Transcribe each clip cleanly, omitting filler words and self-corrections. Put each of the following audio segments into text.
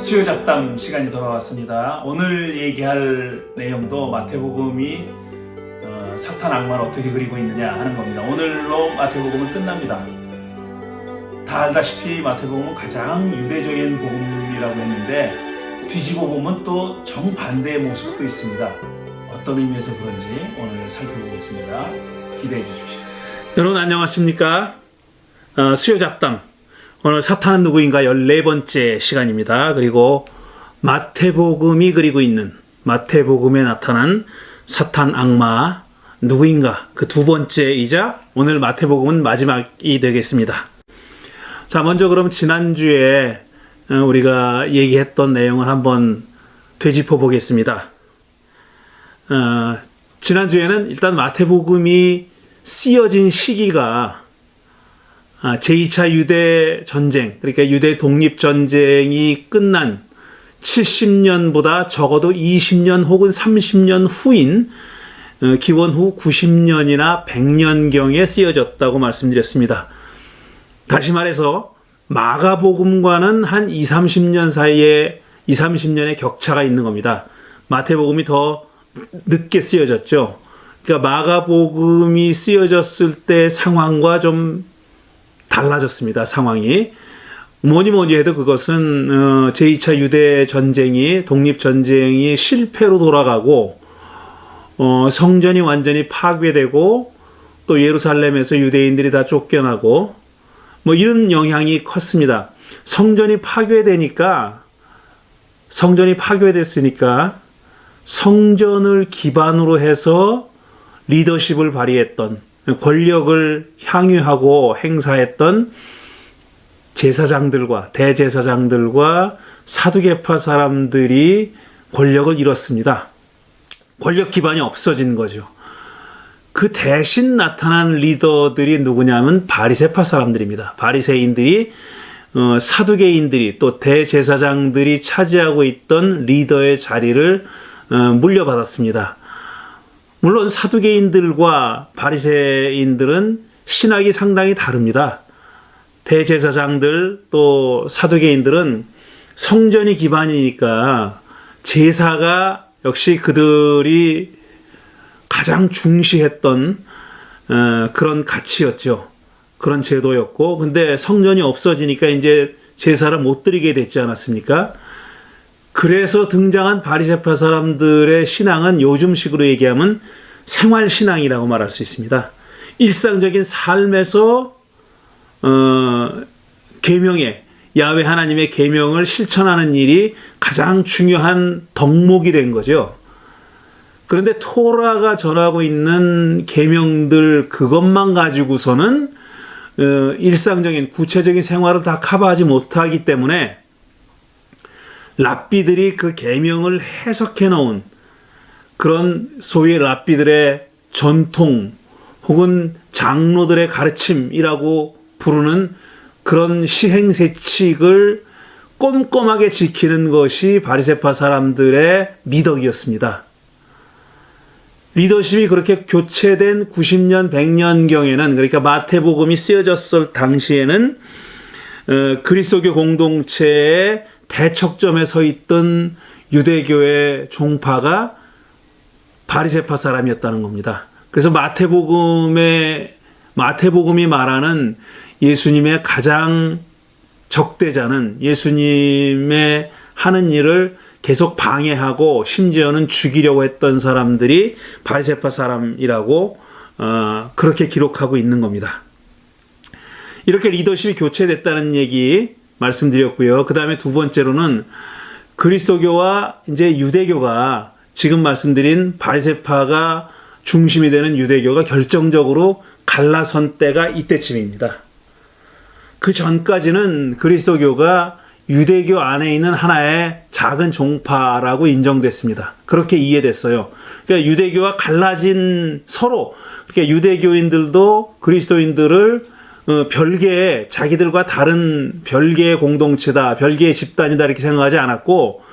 수요 잡담 시간이 돌아왔습니다. 오늘 얘기할 내용도 마태복음이 사탄 악마를 어떻게 그리고 있느냐 하는 겁니다. 오늘로 마태복음은 끝납니다. 다 알다시피 마태복음은 가장 유대적인 복음이라고 했는데 뒤집어 보면 또 정반대의 모습도 있습니다. 어떤 의미에서 그런지 오늘 살펴보겠습니다. 기대해 주십시오. 여러분 안녕하십니까? 수요 잡담 오늘 사탄은 누구인가 14번째 시간입니다. 그리고 마태복음이 그리고 있는 마태복음에 나타난 사탄 악마 누구인가 그 두 번째이자 오늘 마태복음은 마지막이 되겠습니다. 자, 먼저 그럼 지난주에 우리가 얘기했던 내용을 한번 되짚어 보겠습니다. 지난주에는 일단 마태복음이 쓰여진 시기가 제2차 유대 전쟁, 그러니까 유대 독립전쟁이 끝난 70년보다 적어도 20년 혹은 30년 후인 기원 후 90년이나 100년경에 쓰여졌다고 말씀드렸습니다. 다시 말해서 마가복음과는 한 20-30년 사이에 20-30년의 격차가 있는 겁니다. 마태복음이 더 늦게 쓰여졌죠. 그러니까 마가복음이 쓰여졌을 때 상황과 좀 달라졌습니다. 상황이. 뭐니 해도 그것은 제2차 유대 전쟁이 독립전쟁이 실패로 돌아가고 성전이 완전히 파괴되고 또 예루살렘에서 유대인들이 다 쫓겨나고 뭐 이런 영향이 컸습니다. 성전이 파괴됐으니까 성전을 기반으로 해서 리더십을 발휘했던 권력을 향유하고 행사했던 제사장들과 대제사장들과 사두개파 사람들이 권력을 잃었습니다. 권력 기반이 없어진 거죠. 그 대신 나타난 리더들이 누구냐면 바리새파 사람들입니다. 바리새인들이 사두개인들이 또 대제사장들이 차지하고 있던 리더의 자리를 물려받았습니다. 물론 사두개인들과 바리새인들은 신학이 상당히 다릅니다. 대제사장들 또 사두개인들은 성전이 기반이니까 제사가 역시 그들이 가장 중시했던 그런 가치였죠. 그런 제도였고, 근데 성전이 없어지니까 이제 제사를 못 드리게 됐지 않았습니까? 그래서 등장한 바리새파 사람들의 신앙은 요즘식으로 얘기하면 생활신앙이라고 말할 수 있습니다. 일상적인 삶에서 계명에 야훼 하나님의 계명을 실천하는 일이 가장 중요한 덕목이 된 거죠. 그런데 토라가 전하고 있는 계명들 그것만 가지고서는 일상적인 구체적인 생활을 다 커버하지 못하기 때문에 랍비들이 그 계명을 해석해 놓은 그런 소위 랍비들의 전통 혹은 장로들의 가르침이라고 부르는 그런 시행세칙을 꼼꼼하게 지키는 것이 바리새파 사람들의 미덕이었습니다. 리더십이 그렇게 교체된 90년, 100년경에는 그러니까 마태복음이 쓰여졌을 당시에는 그리스도교 공동체의 대척점에 서 있던 유대교의 종파가 바리새파 사람이었다는 겁니다. 그래서 마태복음이 말하는 예수님의 가장 적대자는 예수님의 하는 일을 계속 방해하고 심지어는 죽이려고 했던 사람들이 바리새파 사람이라고 그렇게 기록하고 있는 겁니다. 이렇게 리더십이 교체됐다는 얘기 말씀드렸고요. 그 다음에 두 번째로는 그리스도교와 이제 유대교가 지금 말씀드린 바리새파가 중심이 되는 유대교가 결정적으로 갈라선 때가 이때쯤입니다. 그 전까지는 그리스도교가 유대교 안에 있는 하나의 작은 종파라고 인정됐습니다. 그렇게 이해됐어요. 그러니까 유대교와 갈라진 서로, 그러니까 유대교인들도 그리스도인들을 별개의 자기들과 다른 별개의 공동체다, 별개의 집단이다 이렇게 생각하지 않았고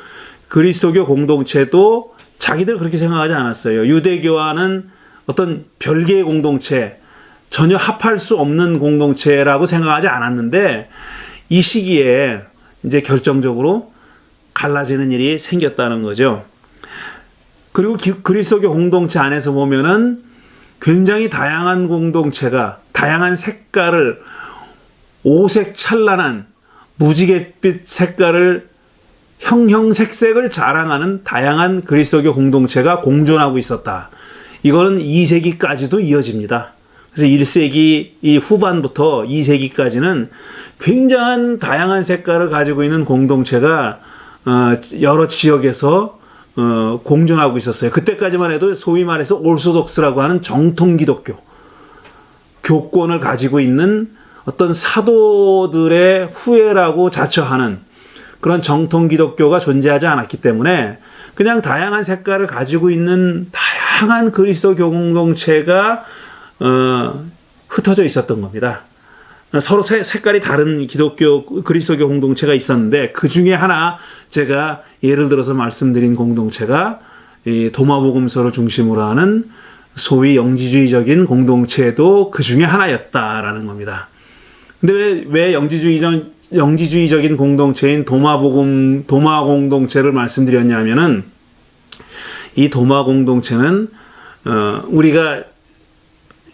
그리스도교 공동체도 자기들 그렇게 생각하지 않았어요. 유대교와는 어떤 별개의 공동체, 전혀 합할 수 없는 공동체라고 생각하지 않았는데 이 시기에 이제 결정적으로 갈라지는 일이 생겼다는 거죠. 그리고 그리스도교 공동체 안에서 보면은 굉장히 다양한 공동체가 다양한 색깔을 오색 찬란한 무지갯빛 색깔을 형형색색을 자랑하는 다양한 그리스도교 공동체가 공존하고 있었다. 이거는 2세기까지도 이어집니다. 그래서 1세기 이 후반부터 2세기까지는 굉장한 다양한 색깔을 가지고 있는 공동체가 여러 지역에서 공존하고 있었어요. 그때까지만 해도 소위 말해서 올소독스라고 하는 정통 기독교 교권을 가지고 있는 어떤 사도들의 후예라고 자처하는 그런 정통 기독교가 존재하지 않았기 때문에 그냥 다양한 색깔을 가지고 있는 다양한 그리스도 공동체가 흩어져 있었던 겁니다. 서로 색깔이 다른 기독교 그리스도교 공동체가 있었는데 그 중에 하나 제가 예를 들어서 말씀드린 공동체가 이 도마복음서를 중심으로 하는 소위 영지주의적인 공동체도 그 중에 하나였다라는 겁니다. 근데 왜 영지주의적인 공동체인 도마 공동체를 말씀드렸냐면은 이 도마 공동체는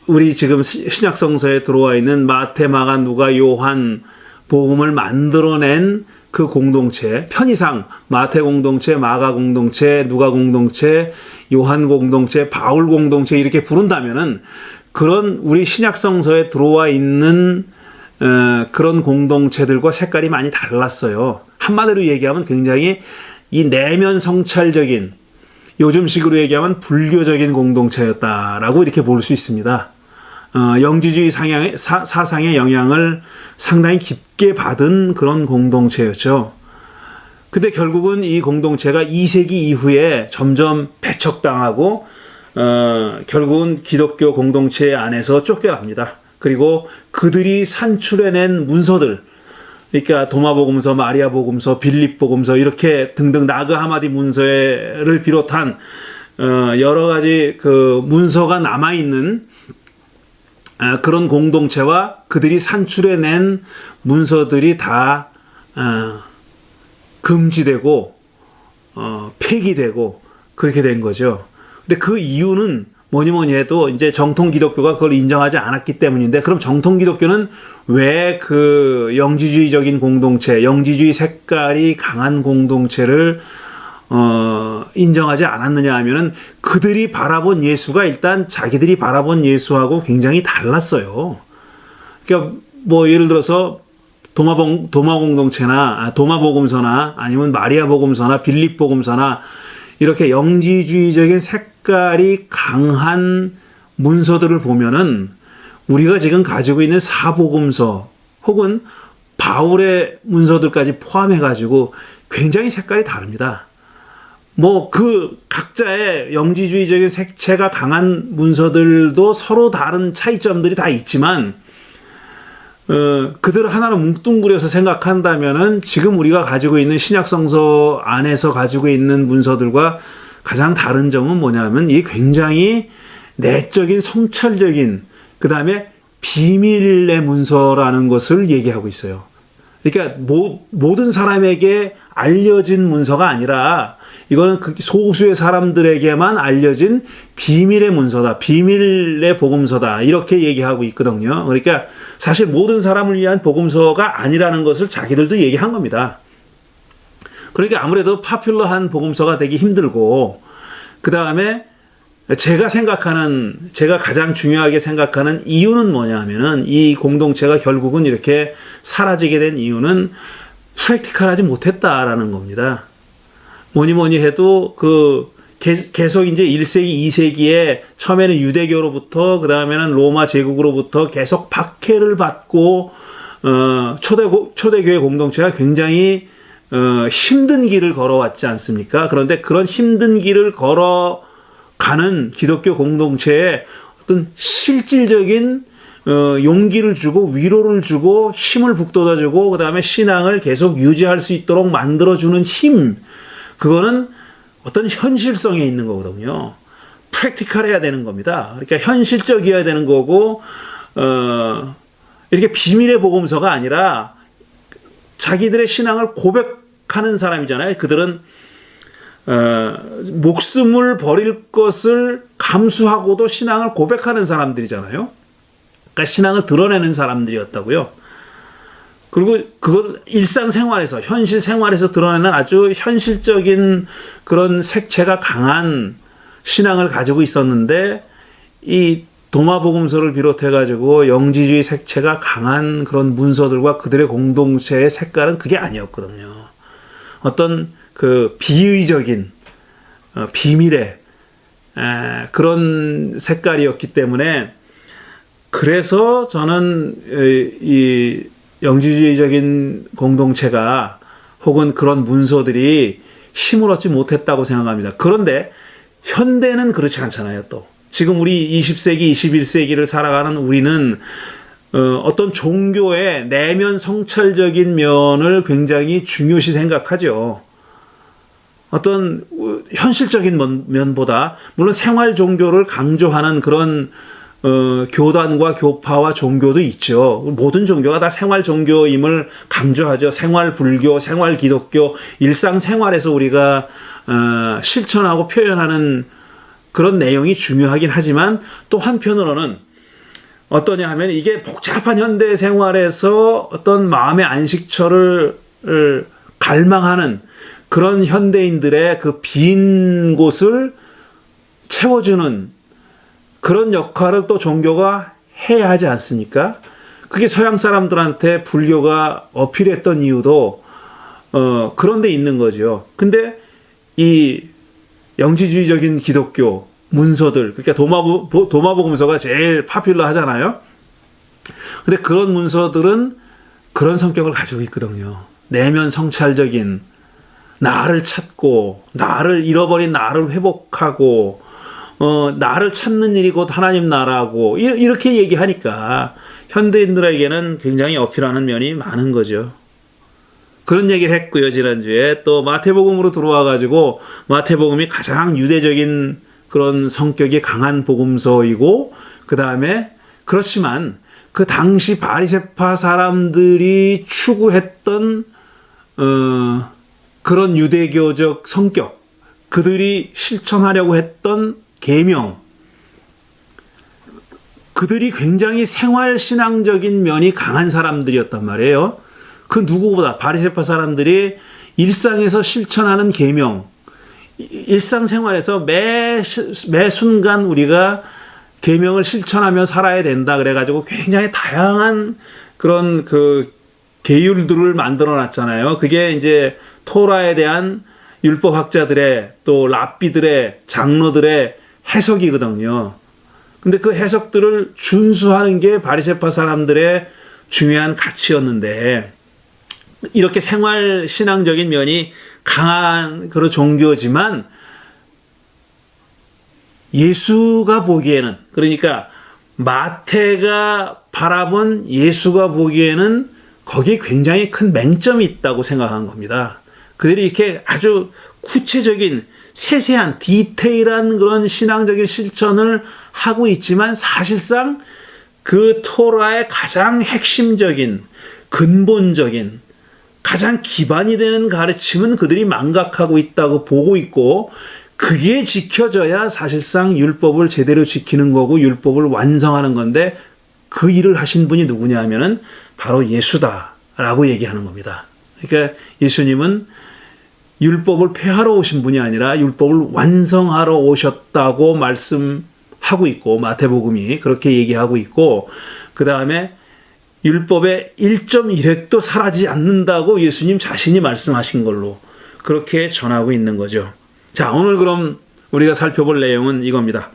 우리 지금 신약 성서에 들어와 있는 마태, 마가, 누가, 요한 복음을 만들어낸 그 공동체, 편의상 마태 공동체, 마가 공동체, 누가 공동체, 요한 공동체, 바울 공동체 이렇게 부른다면은 그런 우리 신약 성서에 들어와 있는 그런 공동체들과 색깔이 많이 달랐어요. 한마디로 얘기하면 굉장히 이 내면 성찰적인 요즘식으로 얘기하면 불교적인 공동체였다라고 이렇게 볼 수 있습니다. 영지주의 사상의 영향을 상당히 깊게 받은 그런 공동체였죠. 근데 결국은 이 공동체가 2세기 이후에 점점 배척당하고 결국은 기독교 공동체 안에서 쫓겨납니다. 그리고 그들이 산출해낸 문서들, 그러니까 도마복음서, 마리아복음서, 빌립복음서 이렇게 등등 나그 하마디 문서를 비롯한 여러 가지 그 문서가 남아 있는 그런 공동체와 그들이 산출해낸 문서들이 다 금지되고 폐기되고 그렇게 된 거죠. 근데 그 이유는 뭐니 해도 이제 정통 기독교가 그걸 인정하지 않았기 때문인데, 그럼 정통 기독교는 왜 그 영지주의적인 공동체, 영지주의 색깔이 강한 공동체를 인정하지 않았느냐 하면은 그들이 바라본 예수가 일단 자기들이 바라본 예수하고 굉장히 달랐어요. 그러니까 뭐 예를 들어서 도마 공동체나 도마복음서나 아니면 마리아복음서나 빌립복음서나 이렇게 영지주의적인 색깔이 강한 문서들을 보면은 우리가 지금 가지고 있는 사복음서 혹은 바울의 문서들까지 포함해가지고 굉장히 색깔이 다릅니다. 뭐 그 각자의 영지주의적인 색채가 강한 문서들도 서로 다른 차이점들이 다 있지만 그들 하나로 뭉뚱그려서 생각한다면은 지금 우리가 가지고 있는 신약성서 안에서 가지고 있는 문서들과 가장 다른 점은 뭐냐면 이게 굉장히 내적인 성찰적인 그 다음에 비밀의 문서라는 것을 얘기하고 있어요. 그러니까 모든 사람에게 알려진 문서가 아니라 이거는 소수의 사람들에게만 알려진 비밀의 문서다. 비밀의 복음서다. 이렇게 얘기하고 있거든요. 그러니까 사실 모든 사람을 위한 복음서가 아니라는 것을 자기들도 얘기한 겁니다. 그러니까 아무래도 파퓰러한 복음서가 되기 힘들고, 그 다음에 제가 가장 중요하게 생각하는 이유는 뭐냐면은 이 공동체가 결국은 이렇게 사라지게 된 이유는 프랙티컬하지 못했다라는 겁니다. 뭐니 해도 계속 이제 1세기, 2세기에 처음에는 유대교로부터 그 다음에는 로마 제국으로부터 계속 박해를 받고 초대교회 공동체가 굉장히 힘든 길을 걸어왔지 않습니까? 그런데 그런 힘든 길을 걸어가는 기독교 공동체에 어떤 실질적인 용기를 주고 위로를 주고 힘을 북돋아주고 그 다음에 신앙을 계속 유지할 수 있도록 만들어주는 힘, 그거는 어떤 현실성에 있는 거거든요. 프랙티컬해야 되는 겁니다. 그러니까 현실적이어야 되는 거고 이렇게 비밀의 복음서가 아니라 자기들의 신앙을 고백하는 사람이잖아요. 그들은 목숨을 버릴 것을 감수하고도 신앙을 고백하는 사람들이잖아요. 그러니까 신앙을 드러내는 사람들이었다고요. 그리고 그건 일상생활에서, 현실 생활에서 드러내는 아주 현실적인 그런 색채가 강한 신앙을 가지고 있었는데, 이 도마복음서를 비롯해가지고 영지주의 색채가 강한 그런 문서들과 그들의 공동체의 색깔은 그게 아니었거든요. 어떤 그 비의적인, 비밀의 그런 색깔이었기 때문에, 그래서 저는 이 영지주의적인 공동체가 혹은 그런 문서들이 힘을 얻지 못했다고 생각합니다. 그런데 현대는 그렇지 않잖아요. 또 지금 우리 20세기, 21세기를 살아가는 우리는 어떤 종교의 내면 성찰적인 면을 굉장히 중요시 생각하죠. 어떤 현실적인 면보다, 물론 생활 종교를 강조하는 그런 교단과 교파와 종교도 있죠. 모든 종교가 다 생활 종교임을 강조하죠. 생활 불교, 생활 기독교, 일상생활에서 우리가 실천하고 표현하는 그런 내용이 중요하긴 하지만, 또 한편으로는 어떠냐 하면, 이게 복잡한 현대 생활에서 어떤 마음의 안식처를 갈망하는 그런 현대인들의 그 빈 곳을 채워주는 그런 역할을 또 종교가 해야 하지 않습니까? 그게 서양 사람들한테 불교가 어필했던 이유도 그런 데 있는 거죠. 근데 이 영지주의적인 기독교 문서들, 그러니까 도마복음서가 제일 파퓰러 하잖아요. 근데 그런 문서들은 그런 성격을 가지고 있거든요. 내면 성찰적인, 나를 찾고 나를 잃어버린 나를 회복하고 나를 찾는 일이 곧 하나님 나라고 이렇게 얘기하니까 현대인들에게는 굉장히 어필하는 면이 많은 거죠. 그런 얘기를 했고요. 지난주에 또 마태복음으로 들어와 가지고, 마태복음이 가장 유대적인 그런 성격이 강한 복음서이고, 그 다음에 그렇지만 그 당시 바리새파 사람들이 추구했던 그런 유대교적 성격, 그들이 실천하려고 했던 계명, 그들이 굉장히 생활신앙적인 면이 강한 사람들이었단 말이에요. 그 누구보다 바리새파 사람들이 일상에서 실천하는 계명, 일상생활에서 매 순간 우리가 계명을 실천하며 살아야 된다 그래가지고 굉장히 다양한 그런 그 계율들을 만들어 놨잖아요. 그게 이제 토라에 대한 율법학자들의, 또 랍비들의, 장로들의 해석이거든요. 근데 그 해석들을 준수하는 게 바리새파 사람들의 중요한 가치였는데, 이렇게 생활 신앙적인 면이 강한 그런 종교지만, 예수가 보기에는, 그러니까 마태가 바라본 예수가 보기에는 거기에 굉장히 큰 맹점이 있다고 생각한 겁니다. 그들이 이렇게 아주 구체적인 세세한 디테일한 그런 신앙적인 실천을 하고 있지만, 사실상 그 토라의 가장 핵심적인, 근본적인, 가장 기반이 되는 가르침은 그들이 망각하고 있다고 보고 있고, 그게 지켜져야 사실상 율법을 제대로 지키는 거고 율법을 완성하는 건데, 그 일을 하신 분이 누구냐 하면은 바로 예수다라고 얘기하는 겁니다. 그러니까 예수님은 율법을 폐하러 오신 분이 아니라 율법을 완성하러 오셨다고 말씀하고 있고, 마태복음이 그렇게 얘기하고 있고, 그 다음에 율법의 1.1획도 사라지지 않는다고 예수님 자신이 말씀하신 걸로 그렇게 전하고 있는 거죠. 자, 오늘 그럼 우리가 살펴볼 내용은 이겁니다.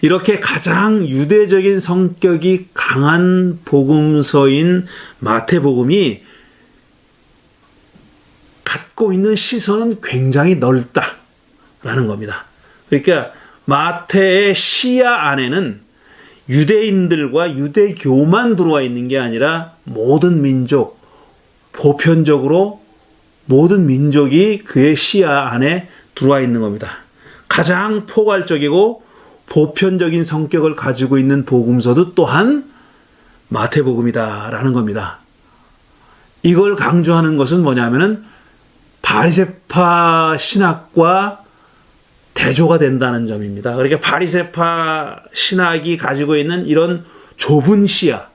이렇게 가장 유대적인 성격이 강한 복음서인 마태복음이 갖고 있는 시선은 굉장히 넓다라는 겁니다. 그러니까 마태의 시야 안에는 유대인들과 유대교만 들어와 있는 게 아니라 모든 민족, 보편적으로 모든 민족이 그의 시야 안에 들어와 있는 겁니다. 가장 포괄적이고 보편적인 성격을 가지고 있는 복음서도 또한 마태복음이다라는 겁니다. 이걸 강조하는 것은 뭐냐면은 바리새파 신학과 대조가 된다는 점입니다. 그러니까 바리새파 신학이 가지고 있는 이런 좁은 시야,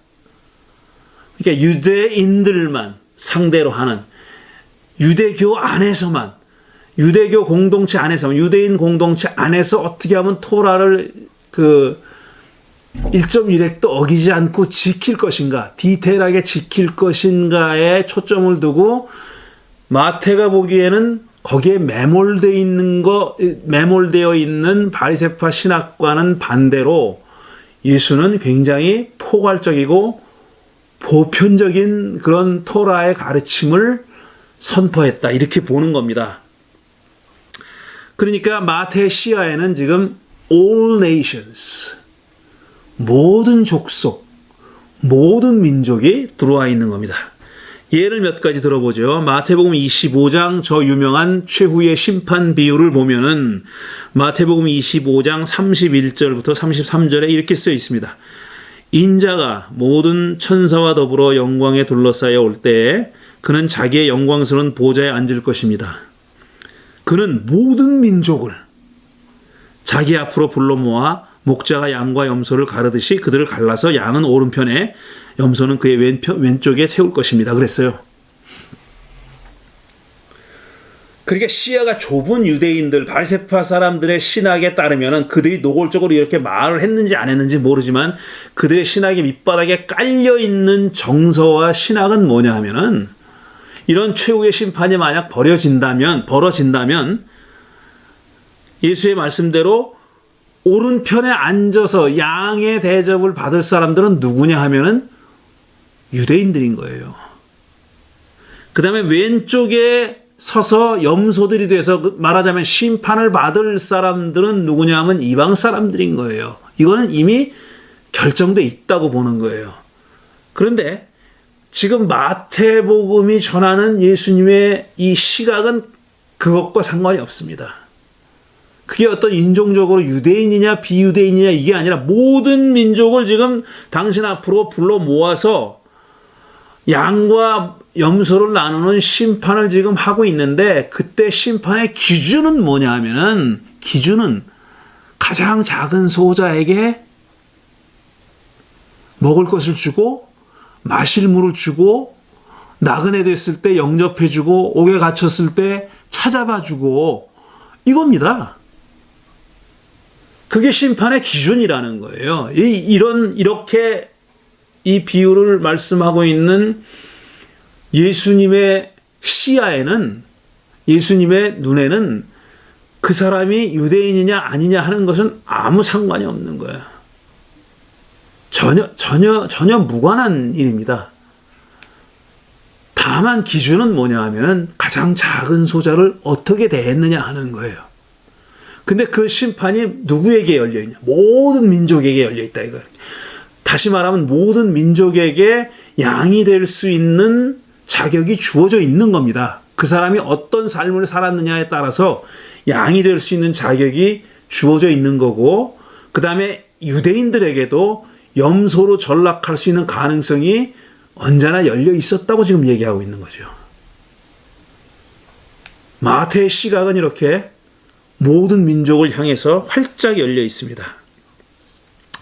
그러니까 유대인들만 상대로 하는 유대교 안에서만, 유대교 공동체 안에서만, 유대인 공동체 안에서 어떻게 하면 토라를 1.1획도 어기지 않고 지킬 것인가, 디테일하게 지킬 것인가에 초점을 두고 마태가 보기에는 거기에 매몰되어 있는 바리새파 신학과는 반대로 예수는 굉장히 포괄적이고 보편적인 그런 토라의 가르침을 선포했다, 이렇게 보는 겁니다. 그러니까 마태의 시야에는 지금 all nations, 모든 족속, 모든 민족이 들어와 있는 겁니다. 예를 몇 가지 들어보죠. 마태복음 25장 저 유명한 최후의 심판 비유를 보면은 마태복음 25장 31절부터 33절에 이렇게 써 있습니다. 인자가 모든 천사와 더불어 영광에 둘러싸여 올 때에 그는 자기의 영광스러운 보좌에 앉을 것입니다. 그는 모든 민족을 자기 앞으로 불러 모아 목자가 양과 염소를 가르듯이 그들을 갈라서 양은 오른편에 염소는 그의 왼쪽에 세울 것입니다. 그랬어요. 그러니까 시야가 좁은 유대인들, 바리새파 사람들의 신학에 따르면 그들이 노골적으로 이렇게 말을 했는지 안 했는지 모르지만 그들의 신학의 밑바닥에 깔려있는 정서와 신학은 뭐냐 하면은 이런 최후의 심판이 만약 벌어진다면 예수의 말씀대로 오른편에 앉아서 양의 대접을 받을 사람들은 누구냐 하면은 유대인들인 거예요. 그 다음에 왼쪽에 서서 염소들이 돼서 말하자면 심판을 받을 사람들은 누구냐 하면 이방 사람들인 거예요. 이거는 이미 결정돼 있다고 보는 거예요. 그런데 지금 마태복음이 전하는 예수님의 이 시각은 그것과 상관이 없습니다. 그게 어떤 인종적으로 유대인이냐 비유대인이냐 이게 아니라 모든 민족을 지금 당신 앞으로 불러 모아서 양과 염소를 나누는 심판을 지금 하고 있는데 그때 심판의 기준은 뭐냐 하면은 기준은 가장 작은 소자에게 먹을 것을 주고 마실 물을 주고 나그네 됐을 때 영접해주고 옥에 갇혔을 때 찾아봐주고 이겁니다. 그게 심판의 기준이라는 거예요. 이렇게 이 비유를 말씀하고 있는 예수님의 시야에는, 예수님의 눈에는 그 사람이 유대인이냐 아니냐 하는 것은 아무 상관이 없는 거예요. 전혀 무관한 일입니다. 다만 기준은 뭐냐 하면은 가장 작은 소자를 어떻게 대했느냐 하는 거예요. 근데 그 심판이 누구에게 열려있냐? 모든 민족에게 열려있다 이거예요. 다시 말하면 모든 민족에게 양이 될 수 있는 자격이 주어져 있는 겁니다. 그 사람이 어떤 삶을 살았느냐에 따라서 양이 될 수 있는 자격이 주어져 있는 거고, 그 다음에 유대인들에게도 염소로 전락할 수 있는 가능성이 언제나 열려 있었다고 지금 얘기하고 있는 거죠. 마태의 시각은 이렇게 모든 민족을 향해서 활짝 열려 있습니다.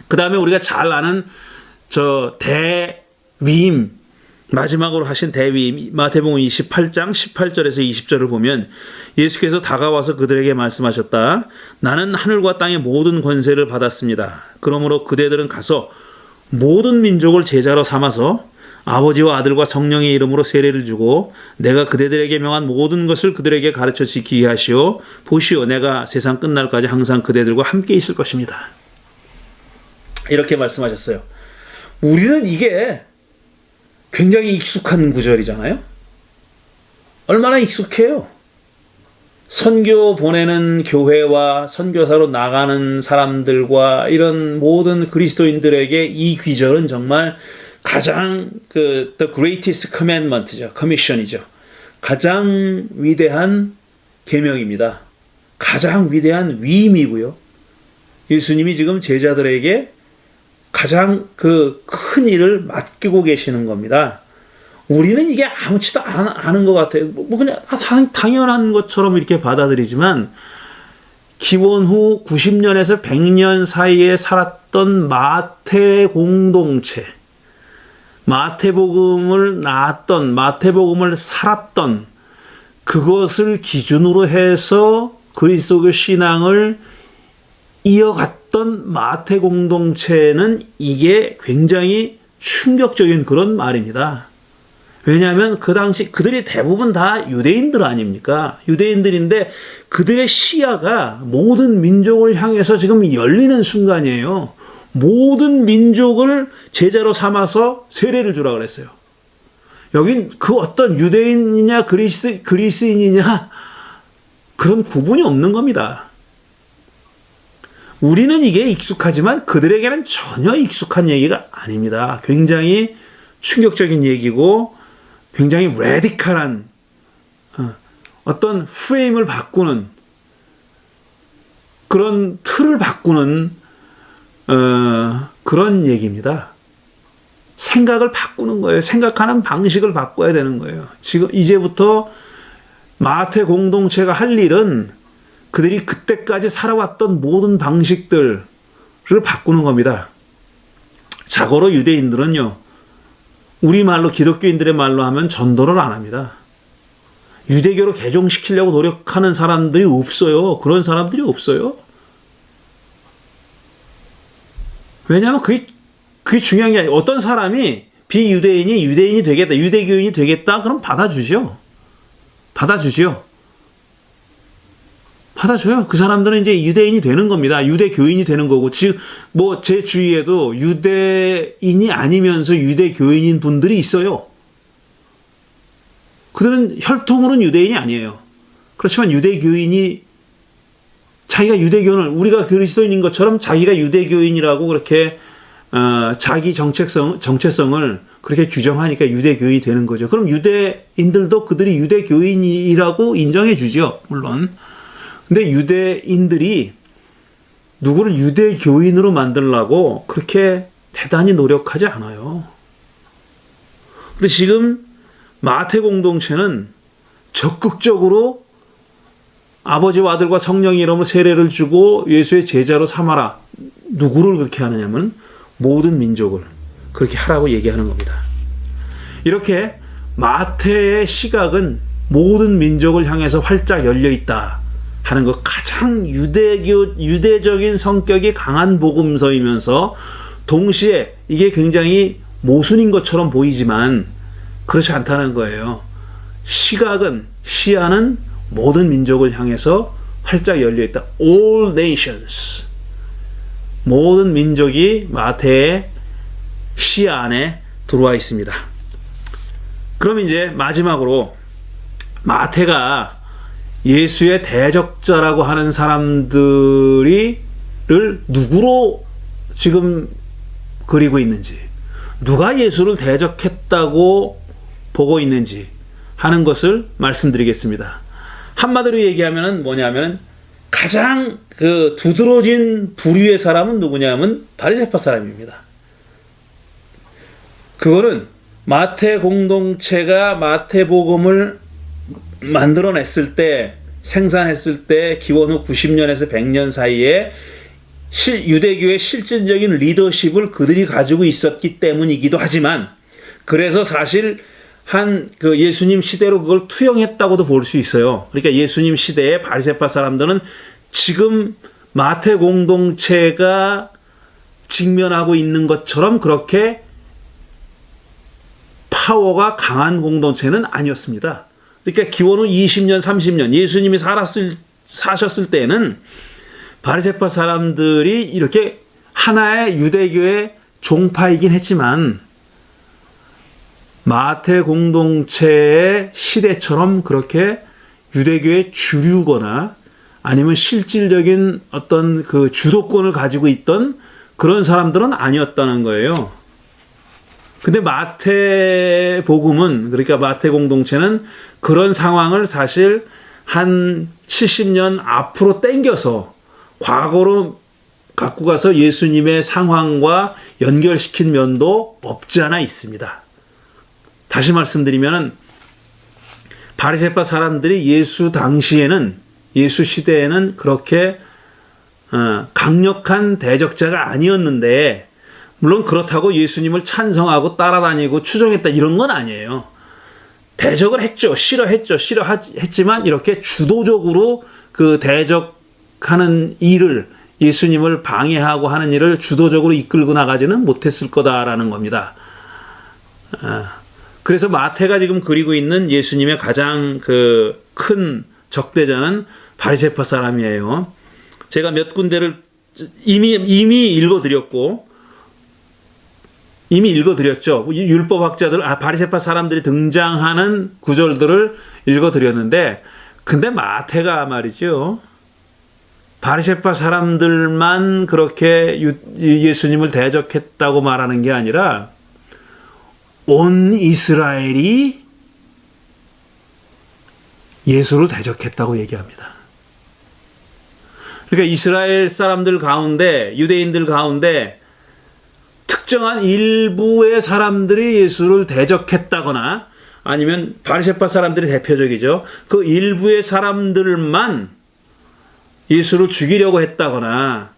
그 다음에 우리가 잘 아는 저 대위임, 마지막으로 하신 대위임, 마태복음 28장 18절에서 20절을 보면 예수께서 다가와서 그들에게 말씀하셨다. 나는 하늘과 땅의 모든 권세를 받았습니다. 그러므로 그대들은 가서 모든 민족을 제자로 삼아서 아버지와 아들과 성령의 이름으로 세례를 주고 내가 그대들에게 명한 모든 것을 그들에게 가르쳐 지키게 하시오. 보시오, 내가 세상 끝날까지 항상 그대들과 함께 있을 것입니다. 이렇게 말씀하셨어요. 우리는 이게 굉장히 익숙한 구절이잖아요. 얼마나 익숙해요. 선교 보내는 교회와 선교사로 나가는 사람들과 이런 모든 그리스도인들에게 이 구절은 정말 가장 the greatest commandment죠. commission이죠. 가장 위대한 계명입니다. 가장 위대한 위임이고요. 예수님이 지금 제자들에게 가장 그 큰 일을 맡기고 계시는 겁니다. 우리는 이게 아무렇지도 않은 것 같아요. 뭐 그냥 당연한 것처럼 이렇게 받아들이지만 기원 후 90년에서 100년 사이에 살았던 마태 공동체, 마태복음을 낳았던, 마태복음을 살았던 그것을 기준으로 해서 그리스도교 신앙을 이어갔던 마태 공동체는 이게 굉장히 충격적인 그런 말입니다. 왜냐하면 그 당시 그들이 대부분 다 유대인들 아닙니까? 유대인들인데 그들의 시야가 모든 민족을 향해서 지금 열리는 순간이에요. 모든 민족을 제자로 삼아서 세례를 주라 그랬어요. 여긴 그 어떤 유대인이냐 그리스인이냐 그런 구분이 없는 겁니다. 우리는 이게 익숙하지만 그들에게는 전혀 익숙한 얘기가 아닙니다. 굉장히 충격적인 얘기고 굉장히 레디컬한 어떤 프레임을 바꾸는 그런 틀을 바꾸는 그런 얘기입니다. 생각을 바꾸는 거예요. 생각하는 방식을 바꿔야 되는 거예요. 지금 이제부터 마태 공동체가 할 일은 그들이 그때까지 살아왔던 모든 방식들을 바꾸는 겁니다. 자고로 유대인들은요, 우리말로 기독교인들의 말로 하면 전도를 안 합니다. 유대교로 개종시키려고 노력하는 사람들이 없어요. 그런 사람들이 없어요. 왜냐하면 그게 중요한 게 아니에요. 어떤 사람이 비유대인이 유대인이 되겠다, 유대교인이 되겠다, 그럼 받아주죠. 받아줘요. 그 사람들은 이제 유대인이 되는 겁니다. 유대교인이 되는 거고, 지금 뭐 제 주위에도 유대인이 아니면서 유대교인인 분들이 있어요. 그들은 혈통으로는 유대인이 아니에요. 그렇지만 유대교인이 자기가 유대교인을 우리가 그리스도인인 것처럼 자기가 유대교인이라고 그렇게 자기 정체성을 그렇게 규정하니까 유대교인이 되는 거죠. 그럼 유대인들도 그들이 유대교인이라고 인정해 주죠. 물론. 근데 유대인들이 누구를 유대교인으로 만들려고 그렇게 대단히 노력하지 않아요. 근데 지금 마태 공동체는 적극적으로 아버지와 아들과 성령의 이름으로 세례를 주고 예수의 제자로 삼아라. 누구를 그렇게 하느냐면 모든 민족을 그렇게 하라고 얘기하는 겁니다. 이렇게 마태의 시각은 모든 민족을 향해서 활짝 열려 있다 하는 것, 가장 유대적인 성격이 강한 복음서이면서 동시에 이게 굉장히 모순인 것처럼 보이지만 그렇지 않다는 거예요. 시야는 모든 민족을 향해서 활짝 열려 있다. All nations. 모든 민족이 마태의 시야 안에 들어와 있습니다. 그럼 이제 마지막으로 마태가 예수의 대적자라고 하는 사람들을 누구로 지금 그리고 있는지, 누가 예수를 대적했다고 보고 있는지 하는 것을 말씀드리겠습니다. 한마디로 얘기하면 뭐냐면 가장 그 두드러진 부류의 사람은 누구냐면 바리새파 사람입니다. 그거는 마태 공동체가 마태복음을 만들어냈을 때, 생산했을 때 기원 후 90년에서 100년 사이에 유대교의 실질적인 리더십을 그들이 가지고 있었기 때문이기도 하지만, 그래서 사실 그 예수님 시대로 그걸 투영했다고도 볼 수 있어요. 그러니까 예수님 시대의 바리새파 사람들은 지금 마태 공동체가 직면하고 있는 것처럼 그렇게 파워가 강한 공동체는 아니었습니다. 그러니까 기원 후 20년, 30년 예수님이 사셨을 때는 바리새파 사람들이 이렇게 하나의 유대교의 종파이긴 했지만 마태 공동체의 시대처럼 그렇게 유대교의 주류거나 아니면 실질적인 어떤 그 주도권을 가지고 있던 그런 사람들은 아니었다는 거예요. 근데 마태복음은, 그러니까 마태 공동체는 그런 상황을 사실 한 70년 앞으로 당겨서 과거로 갖고 가서 예수님의 상황과 연결시킨 면도 없지 않아 있습니다. 다시 말씀드리면은 바리새파 사람들이 예수 당시에는, 예수 시대에는 그렇게 강력한 대적자가 아니었는데, 물론 그렇다고 예수님을 찬성하고 따라다니고 추종했다 이런 건 아니에요. 대적을 했죠. 싫어했지만 이렇게 주도적으로 그 대적하는 일을, 예수님을 방해하고 하는 일을 주도적으로 이끌고 나가지는 못했을 거다라는 겁니다. 그래서 마태가 지금 그리고 있는 예수님의 가장 그 큰 적대자는 바리새파 사람이에요. 제가 몇 군데를 이미 읽어드렸죠. 율법학자들, 바리새파 사람들이 등장하는 구절들을 읽어드렸는데, 근데 마태가 말이죠, 바리새파 사람들만 그렇게 예수님을 대적했다고 말하는 게 아니라 온 이스라엘이 예수를 대적했다고 얘기합니다. 그러니까 이스라엘 사람들 가운데, 유대인들 가운데 특정한 일부의 사람들이 예수를 대적했다거나, 아니면 바리새파 사람들이 대표적이죠. 그 일부의 사람들만 예수를 죽이려고 했다거나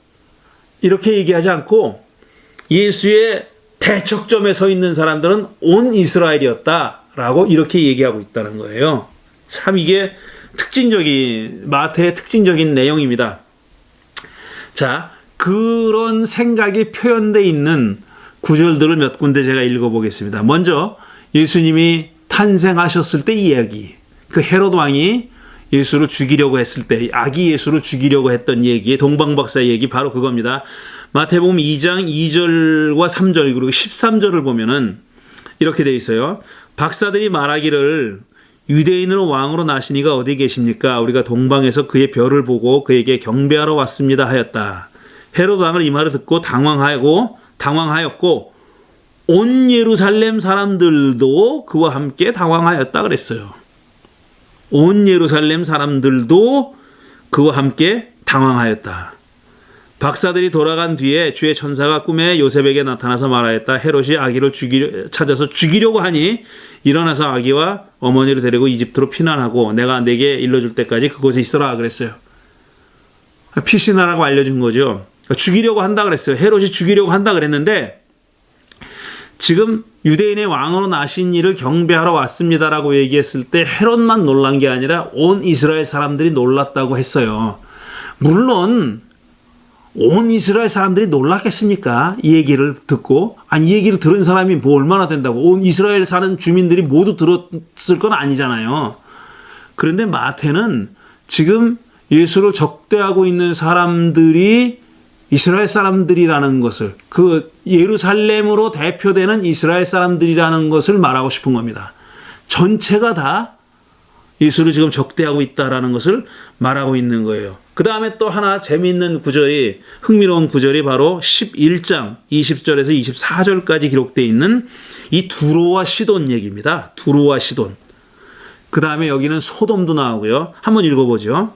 이렇게 얘기하지 않고, 예수의 대척점에 서 있는 사람들은 온 이스라엘이었다라고 이렇게 얘기하고 있다는 거예요. 참 이게 마태의 특징적인 내용입니다. 자, 그런 생각이 표현되어 있는 구절들을 몇 군데 제가 읽어보겠습니다. 먼저 예수님이 탄생하셨을 때 이야기, 그 헤롯 왕이 예수를 죽이려고 했을 때, 아기 예수를 죽이려고 했던 얘기, 동방박사 얘기, 바로 그겁니다. 마태복음 2장 2절과 3절 그리고 13절을 보면은 이렇게 돼 있어요. 박사들이 말하기를 유대인으로 왕으로 나시니가 어디 계십니까? 우리가 동방에서 그의 별을 보고 그에게 경배하러 왔습니다 하였다. 헤롯 왕은 이 말을 듣고 당황하였고 온 예루살렘 사람들도 그와 함께 당황하였다 그랬어요. 온 예루살렘 사람들도 그와 함께 당황하였다. 박사들이 돌아간 뒤에 주의 천사가 꿈에 요셉에게 나타나서 말하였다. 헤롯이 아기를 찾아서 죽이려고 하니 일어나서 아기와 어머니를 데리고 이집트로 피난하고 내가 내게 일러줄 때까지 그곳에 있어라 그랬어요. 피신하라고 알려준 거죠. 죽이려고 한다 그랬어요. 헤롯이 죽이려고 한다 그랬는데, 지금 유대인의 왕으로 나신 이를 경배하러 왔습니다라고 얘기했을 때 헤롯만 놀란 게 아니라 온 이스라엘 사람들이 놀랐다고 했어요. 물론 온 이스라엘 사람들이 놀랐겠습니까? 이 얘기를 듣고. 아니, 이 얘기를 들은 사람이 뭐 얼마나 된다고. 온 이스라엘 사는 주민들이 모두 들었을 건 아니잖아요. 그런데 마태는 지금 예수를 적대하고 있는 사람들이 이스라엘 사람들이라는 것을, 그 예루살렘으로 대표되는 이스라엘 사람들이라는 것을 말하고 싶은 겁니다. 전체가 다 예수를 지금 적대하고 있다라는 것을 말하고 있는 거예요. 그 다음에 또 하나 재미있는 구절이, 흥미로운 구절이 바로 11장 20절에서 24절까지 기록되어 있는 이 두로와 시돈 얘기입니다. 두로와 시돈. 그 다음에 여기는 소돔도 나오고요. 한번 읽어보죠.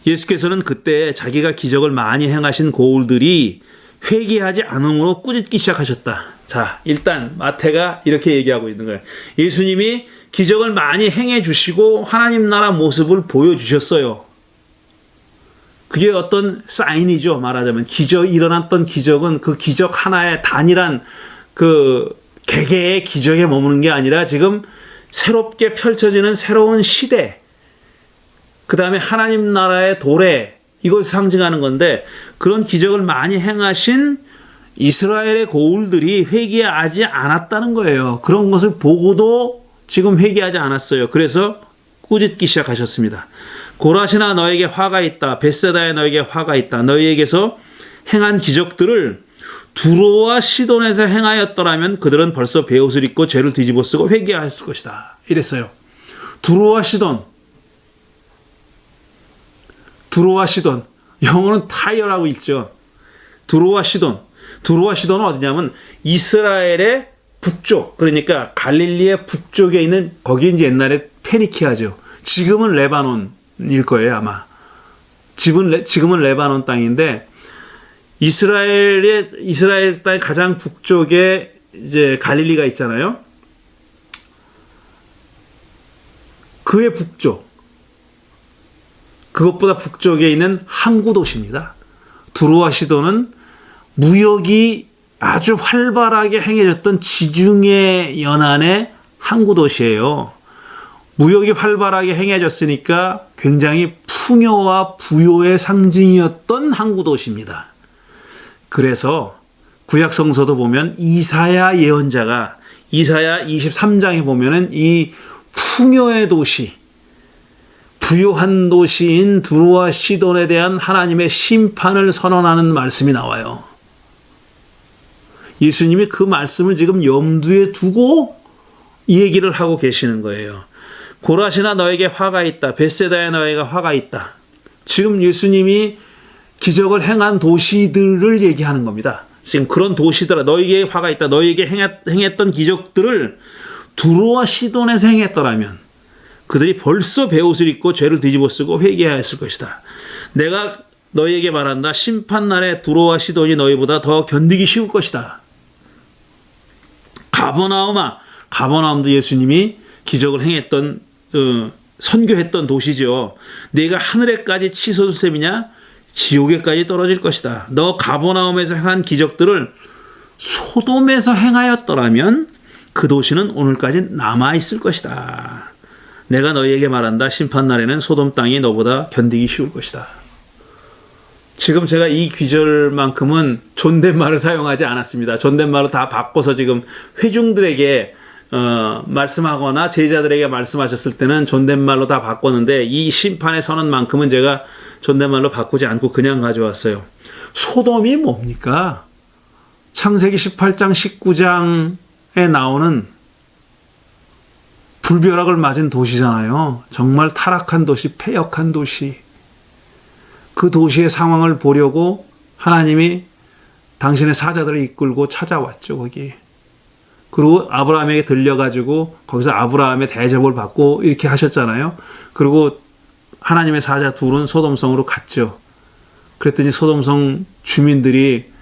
예수께서는 그때 자기가 기적을 많이 행하신 고울들이 회개하지 않음으로 꾸짖기 시작하셨다. 자, 일단 마태가 이렇게 얘기하고 있는 거예요. 예수님이 기적을 많이 행해 주시고 하나님 나라 모습을 보여주셨어요. 그게 어떤 사인이죠. 말하자면 일어났던 기적은 그 기적 하나의 단일한 그 개개의 기적에 머무는 게 아니라 지금 새롭게 펼쳐지는 새로운 시대, 그 다음에 하나님 나라의 도래, 이것을 상징하는 건데, 그런 기적을 많이 행하신 이스라엘의 고울들이 회개하지 않았다는 거예요. 그런 것을 보고도 지금 회개하지 않았어요. 그래서 꾸짖기 시작하셨습니다. 고라시나 너에게 화가 있다. 벳세다에 너에게 화가 있다. 너희에게서 행한 기적들을 두로와 시돈에서 행하였더라면 그들은 벌써 베옷을 입고 죄를 뒤집어 쓰고 회개하였을 것이다. 이랬어요. 두로와 시돈. 영어는 타이어라고 읽죠. 두로와 시돈. 두로와 시돈은 어디냐면 이스라엘의 북쪽, 그러니까 갈릴리의 북쪽에 있는, 거기 이제 옛날에 페니키아죠. 지금은 레바논일 거예요, 아마. 지금은 레바논 땅인데, 이스라엘 땅의 가장 북쪽에 이제 갈릴리가 있잖아요. 그의 북쪽, 그것보다 북쪽에 있는 항구 도시입니다. 두로와 시도는 무역이 아주 활발하게 행해졌던 지중해 연안의 항구 도시예요. 무역이 활발하게 행해졌으니까 굉장히 풍요와 부요의 상징이었던 항구 도시입니다. 그래서 구약 성서도 보면 이사야 예언자가 이사야 23장에 보면은 이 풍요의 도시, 부요한 도시인 두로와 시돈에 대한 하나님의 심판을 선언하는 말씀이 나와요. 예수님이 그 말씀을 지금 염두에 두고 이 얘기를 하고 계시는 거예요. 고라시나 너에게 화가 있다. 벳세다에 너에게 화가 있다. 지금 예수님이 기적을 행한 도시들을 얘기하는 겁니다. 지금 그런 도시들아 너에게 화가 있다. 너에게 행했던 기적들을 두로와 시돈에서 행했더라면 그들이 벌써 베옷을 입고 죄를 뒤집어 쓰고 회개하였을 것이다. 내가 너희에게 말한다. 심판날에 두로와 시돈이 너희보다 더 견디기 쉬울 것이다. 가버나움도 예수님이 기적을 행했던 선교했던 도시죠. 내가 하늘에까지 치솟을 셈이냐 지옥에까지 떨어질 것이다. 너 가버나움에서 행한 기적들을 소돔에서 행하였더라면 그 도시는 오늘까지 남아있을 것이다. 내가 너희에게 말한다. 심판날에는 소돔 땅이 너보다 견디기 쉬울 것이다. 지금 제가 이 귀절만큼은 존댓말을 사용하지 않았습니다. 존댓말을 다 바꿔서 지금 회중들에게 말씀하거나 제자들에게 말씀하셨을 때는 존댓말로 다 바꿨는데 이 심판의 선언만큼은 제가 존댓말로 바꾸지 않고 그냥 가져왔어요. 소돔이 뭡니까? 창세기 18장 19장에 나오는 불벼락을 맞은 도시잖아요. 정말 타락한 도시, 패역한 도시. 그 도시의 상황을 보려고 하나님이 당신의 사자들을 이끌고 찾아왔죠, 거기. 그리고 아브라함에게 들려가지고 거기서 아브라함의 대접을 받고 이렇게 하셨잖아요. 그리고 하나님의 사자 둘은 소돔성으로 갔죠. 그랬더니 소돔성 주민들이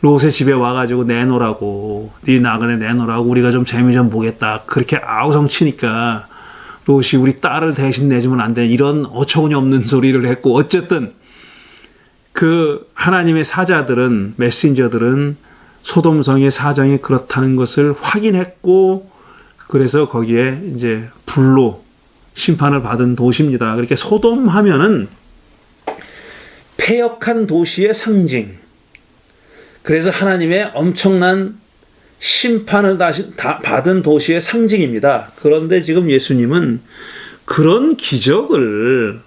롯의 집에 와가지고 내놓으라고, 네 나그네 내놓으라고, 우리가 좀 재미 좀 보겠다. 그렇게 아우성 치니까 롯이 우리 딸을 대신 내주면 안 돼. 이런 어처구니 없는 소리를 했고, 어쨌든 그 하나님의 사자들은, 메신저들은 소돔성의 사정이 그렇다는 것을 확인했고, 그래서 거기에 이제 불로 심판을 받은 도시입니다. 그렇게 소돔 하면은 패역한 도시의 상징. 그래서 하나님의 엄청난 심판을 받은 도시의 상징입니다. 그런데 지금 예수님은 그런 기적을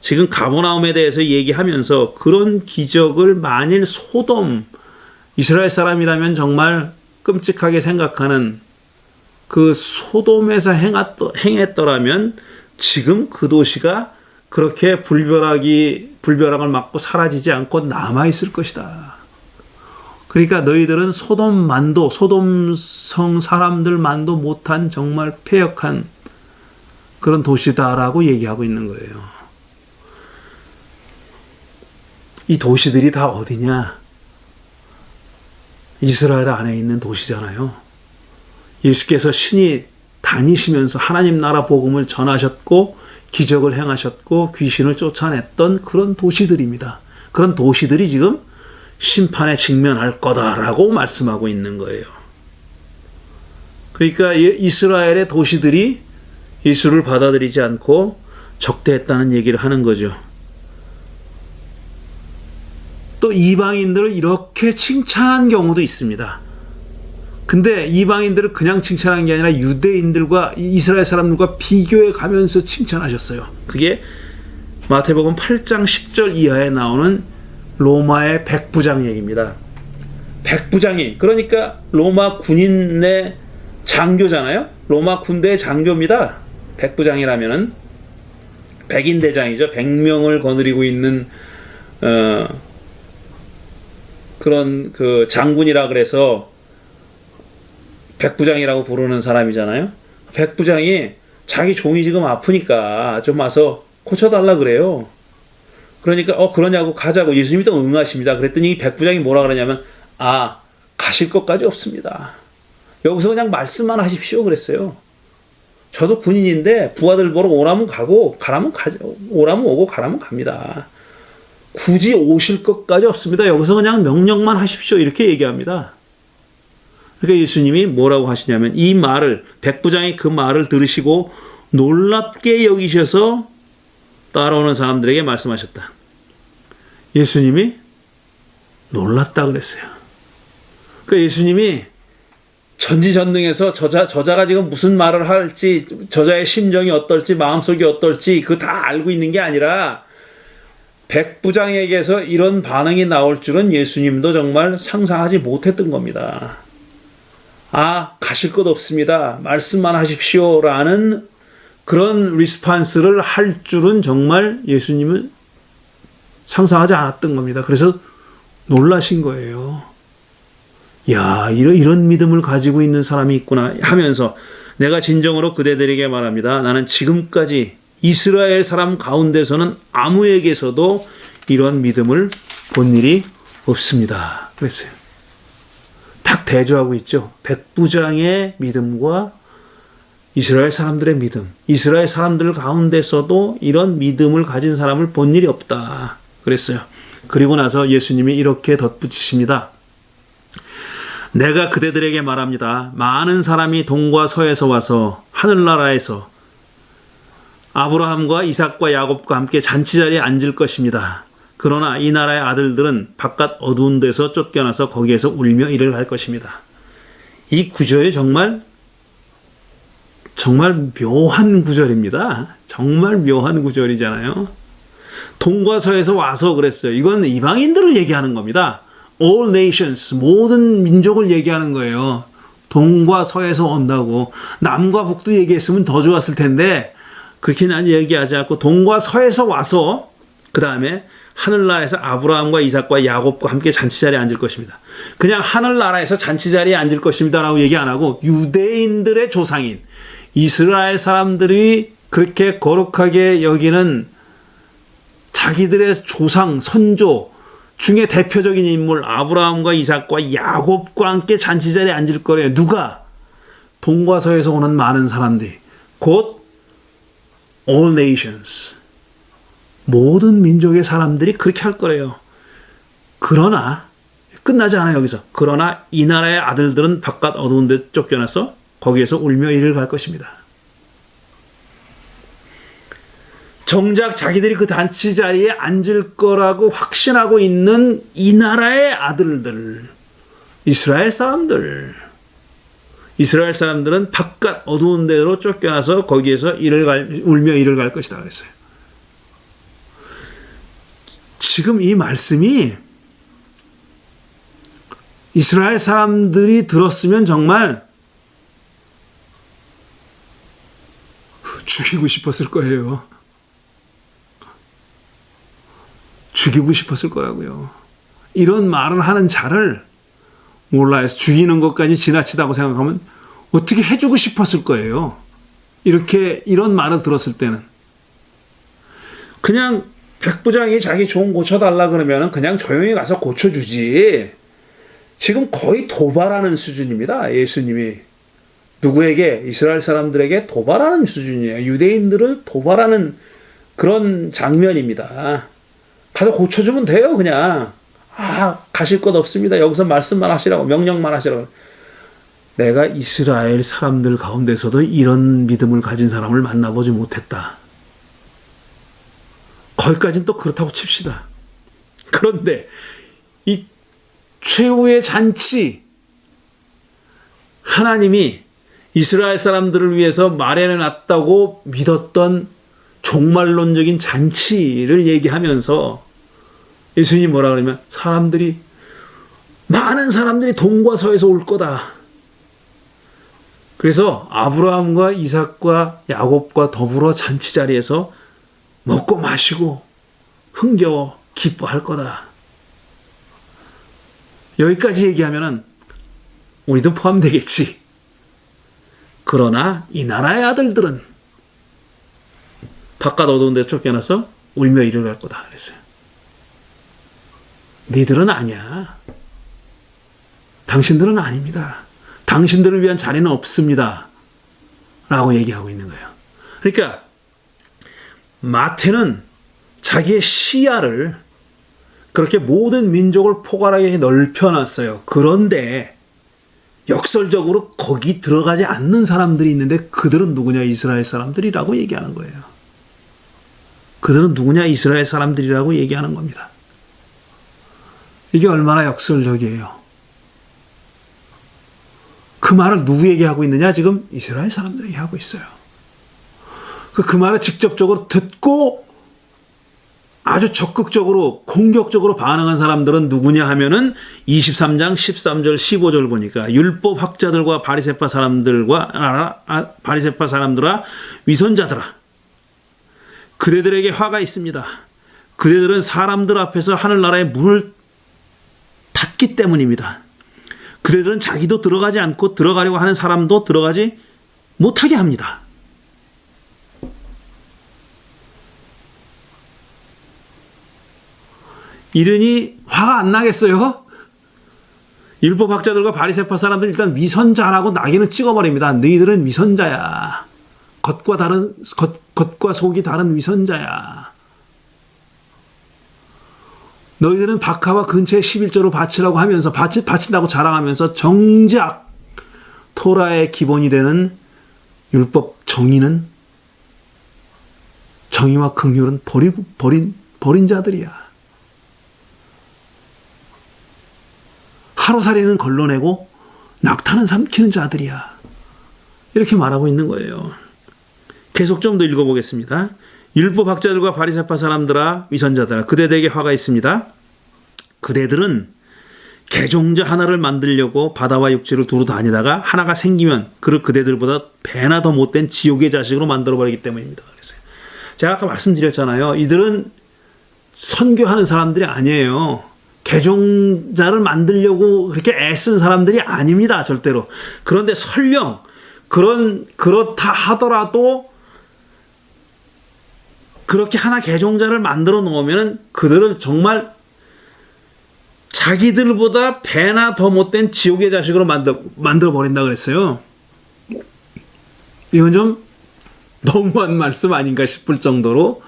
지금 가버나움에 대해서 얘기하면서 그런 기적을 만일 소돔, 이스라엘 사람이라면 정말 끔찍하게 생각하는 그 소돔에서 행했더라면 지금 그 도시가 그렇게 불벼락을 맞고 사라지지 않고 남아있을 것이다. 그러니까 너희들은 소돔성 사람들만도 못한 정말 패역한 그런 도시다라고 얘기하고 있는 거예요. 이 도시들이 다 어디냐? 이스라엘 안에 있는 도시잖아요. 예수께서 신이 다니시면서 하나님 나라 복음을 전하셨고 기적을 행하셨고 귀신을 쫓아냈던 그런 도시들입니다. 그런 도시들이 지금 심판에 직면할 거다라고 말씀하고 있는 거예요. 그러니까 이스라엘의 도시들이 예수를 받아들이지 않고 적대했다는 얘기를 하는 거죠. 또 이방인들을 이렇게 칭찬한 경우도 있습니다. 근데 이방인들을 그냥 칭찬한 게 아니라 유대인들과 이스라엘 사람들과 비교해 가면서 칭찬하셨어요. 그게 마태복음 8장 10절 이하에 나오는 로마의 백부장 얘기입니다. 백부장이, 그러니까 로마 군인의 장교잖아요. 로마 군대의 장교입니다. 백부장이라면은 백인대장이죠. 100명을 거느리고 있는 그런 그 장군이라 그래서 백부장이라고 부르는 사람이잖아요. 백부장이 자기 종이 지금 아프니까 좀 와서 고쳐달라 그래요. 그러니까 그러냐고 가자고 예수님이 또 응하십니다. 그랬더니 이 백부장이 뭐라 그러냐면 가실 것까지 없습니다. 여기서 그냥 말씀만 하십시오 그랬어요. 저도 군인인데 부하들 보러 오라면 가고 가라면 가지, 오라면 오고 가라면 갑니다. 굳이 오실 것까지 없습니다. 여기서 그냥 명령만 하십시오. 이렇게 얘기합니다. 그러니까 예수님이 뭐라고 하시냐면 이 말을 백부장이 그 말을 들으시고 놀랍게 여기셔서 따라오는 사람들에게 말씀하셨다. 예수님이 놀랐다 그랬어요. 그러니까 예수님이 전지전능해서 저자가 지금 무슨 말을 할지, 저자의 심정이 어떨지, 마음속이 어떨지 그거 다 알고 있는 게 아니라 백부장에게서 이런 반응이 나올 줄은 예수님도 정말 상상하지 못했던 겁니다. 아, 가실 것 없습니다. 말씀만 하십시오. 라는 그런 리스판스를 할 줄은 정말 예수님은 상상하지 않았던 겁니다. 그래서 놀라신 거예요. 야, 이런 믿음을 가지고 있는 사람이 있구나 하면서 내가 진정으로 그대들에게 말합니다. 나는 지금까지 이스라엘 사람 가운데서는 아무에게서도 이런 믿음을 본 일이 없습니다. 그랬어요. 딱 대조하고 있죠. 백부장의 믿음과 이스라엘 사람들의 믿음. 이스라엘 사람들 가운데서도 이런 믿음을 가진 사람을 본 일이 없다. 그랬어요. 그리고 나서 예수님이 이렇게 덧붙이십니다. 내가 그대들에게 말합니다. 많은 사람이 동과 서에서 와서 하늘나라에서 아브라함과 이삭과 야곱과 함께 잔치자리에 앉을 것입니다. 그러나 이 나라의 아들들은 바깥 어두운 데서 쫓겨나서 거기에서 울며 이를 할 것입니다. 이 구절이 정말 묘한 구절입니다. 정말 묘한 구절이잖아요. 동과 서에서 와서 그랬어요. 이건 이방인들을 얘기하는 겁니다. All nations, 모든 민족을 얘기하는 거예요. 동과 서에서 온다고. 남과 북도 얘기했으면 더 좋았을 텐데 그렇게는 얘기하지 않고 동과 서에서 와서 그 다음에 하늘나라에서 아브라함과 이삭과 야곱과 함께 잔치자리에 앉을 것입니다. 그냥 하늘나라에서 잔치자리에 앉을 것입니다 라고 얘기 안 하고 유대인들의 조상인 이스라엘 사람들이 그렇게 거룩하게 여기는 자기들의 조상, 선조 중에 대표적인 인물 아브라함과 이삭과 야곱과 함께 잔치자리에 앉을 거래요. 누가? 동과 서에서 오는 많은 사람들이 곧 all nations 모든 민족의 사람들이 그렇게 할 거래요. 그러나 끝나지 않아요. 여기서. 그러나 이 나라의 아들들은 바깥 어두운 데 쫓겨나서 거기에서 울며 이를 갈 것입니다. 정작 자기들이 그 잔치 자리에 앉을 거라고 확신하고 있는 이 나라의 아들들, 이스라엘 사람들은 바깥 어두운 데로 쫓겨나서 거기에서 울며 이를 갈 것이다 그랬어요. 지금 이 말씀이 이스라엘 사람들이 들었으면 정말 죽이고 싶었을 거예요. 죽이고 싶었을 거라고요. 이런 말을 하는 자를 몰라요. 죽이는 것까지 지나치다고 생각하면 어떻게 해주고 싶었을 거예요. 이런 말을 들었을 때는. 그냥 백부장이 자기 종 고쳐달라 그러면 그냥 조용히 가서 고쳐주지. 지금 거의 도발하는 수준입니다. 예수님이. 누구에게? 이스라엘 사람들에게 도발하는 수준이에요. 유대인들을 도발하는 그런 장면입니다. 가서 고쳐주면 돼요, 그냥. 아, 가실 것 없습니다. 여기서 말씀만 하시라고, 명령만 하시라고. 내가 이스라엘 사람들 가운데서도 이런 믿음을 가진 사람을 만나보지 못했다. 거기까지는 또 그렇다고 칩시다. 그런데 이 최후의 잔치, 하나님이 이스라엘 사람들을 위해서 마련해놨다고 믿었던 종말론적인 잔치를 얘기하면서 예수님이 뭐라 그러냐면 많은 사람들이 동과 서에서 올 거다. 그래서 아브라함과 이삭과 야곱과 더불어 잔치 자리에서 먹고 마시고 흥겨워 기뻐할 거다. 여기까지 얘기하면은 우리도 포함되겠지. 그러나 이 나라의 아들들은 바깥 어두운 데 쫓겨나서 울며 이를 갈 거다 그랬어요. 니들은 아니야. 당신들은 아닙니다. 당신들을 위한 자리는 없습니다. 라고 얘기하고 있는 거예요. 그러니까 마태는 자기의 시야를 그렇게 모든 민족을 포괄하게 넓혀놨어요. 그런데 역설적으로 거기 들어가지 않는 사람들이 있는데 그들은 누구냐? 이스라엘 사람들이라고 얘기하는 거예요. 그들은 누구냐? 이스라엘 사람들이라고 얘기하는 겁니다. 이게 얼마나 역설적이에요. 그 말을 누구에게 하고 있느냐? 지금 이스라엘 사람들에게 하고 있어요. 그 말을 직접적으로 듣고 아주 적극적으로 공격적으로 반응한 사람들은 누구냐 하면은 23장 13절 15절 보니까 율법 학자들과 바리새파 사람들과 위선자들아, 그대들에게 화가 있습니다. 그대들은 사람들 앞에서 하늘나라의 문을 닫기 때문입니다. 그대들은 자기도 들어가지 않고 들어가려고 하는 사람도 들어가지 못하게 합니다. 이러니 화가 안 나겠어요? 율법학자들과 바리새파 사람들 일단 위선자라고 낙인을 찍어버립니다. 너희들은 위선자야. 겉과 속이 다른 위선자야. 너희들은 박하와 근처에 11조로 바치라고 하면서 바친다고 자랑하면서 정작 토라의 기본이 되는 율법 정의와 긍휼은 버린 자들이야. 하루살이는 걸러내고 낙타는 삼키는 자들이야. 이렇게 말하고 있는 거예요. 계속 좀 더 읽어보겠습니다. 율법학자들과 바리새파 사람들아, 위선자들아, 그대들에게 화가 있습니다. 그대들은 개종자 하나를 만들려고 바다와 육지를 두루 다니다가 하나가 생기면 그를 그대들보다 배나 더 못된 지옥의 자식으로 만들어버리기 때문입니다. 그래서 제가 아까 말씀드렸잖아요. 이들은 선교하는 사람들이 아니에요. 개종자를 만들려고 그렇게 애쓴 사람들이 아닙니다. 절대로. 그런데 설령 그렇다 하더라도 그렇게 하나 개종자를 만들어 놓으면 그들을 정말 자기들보다 배나 더 못된 지옥의 자식으로 만들어 버린다 그랬어요. 이건 좀 너무한 말씀 아닌가 싶을 정도로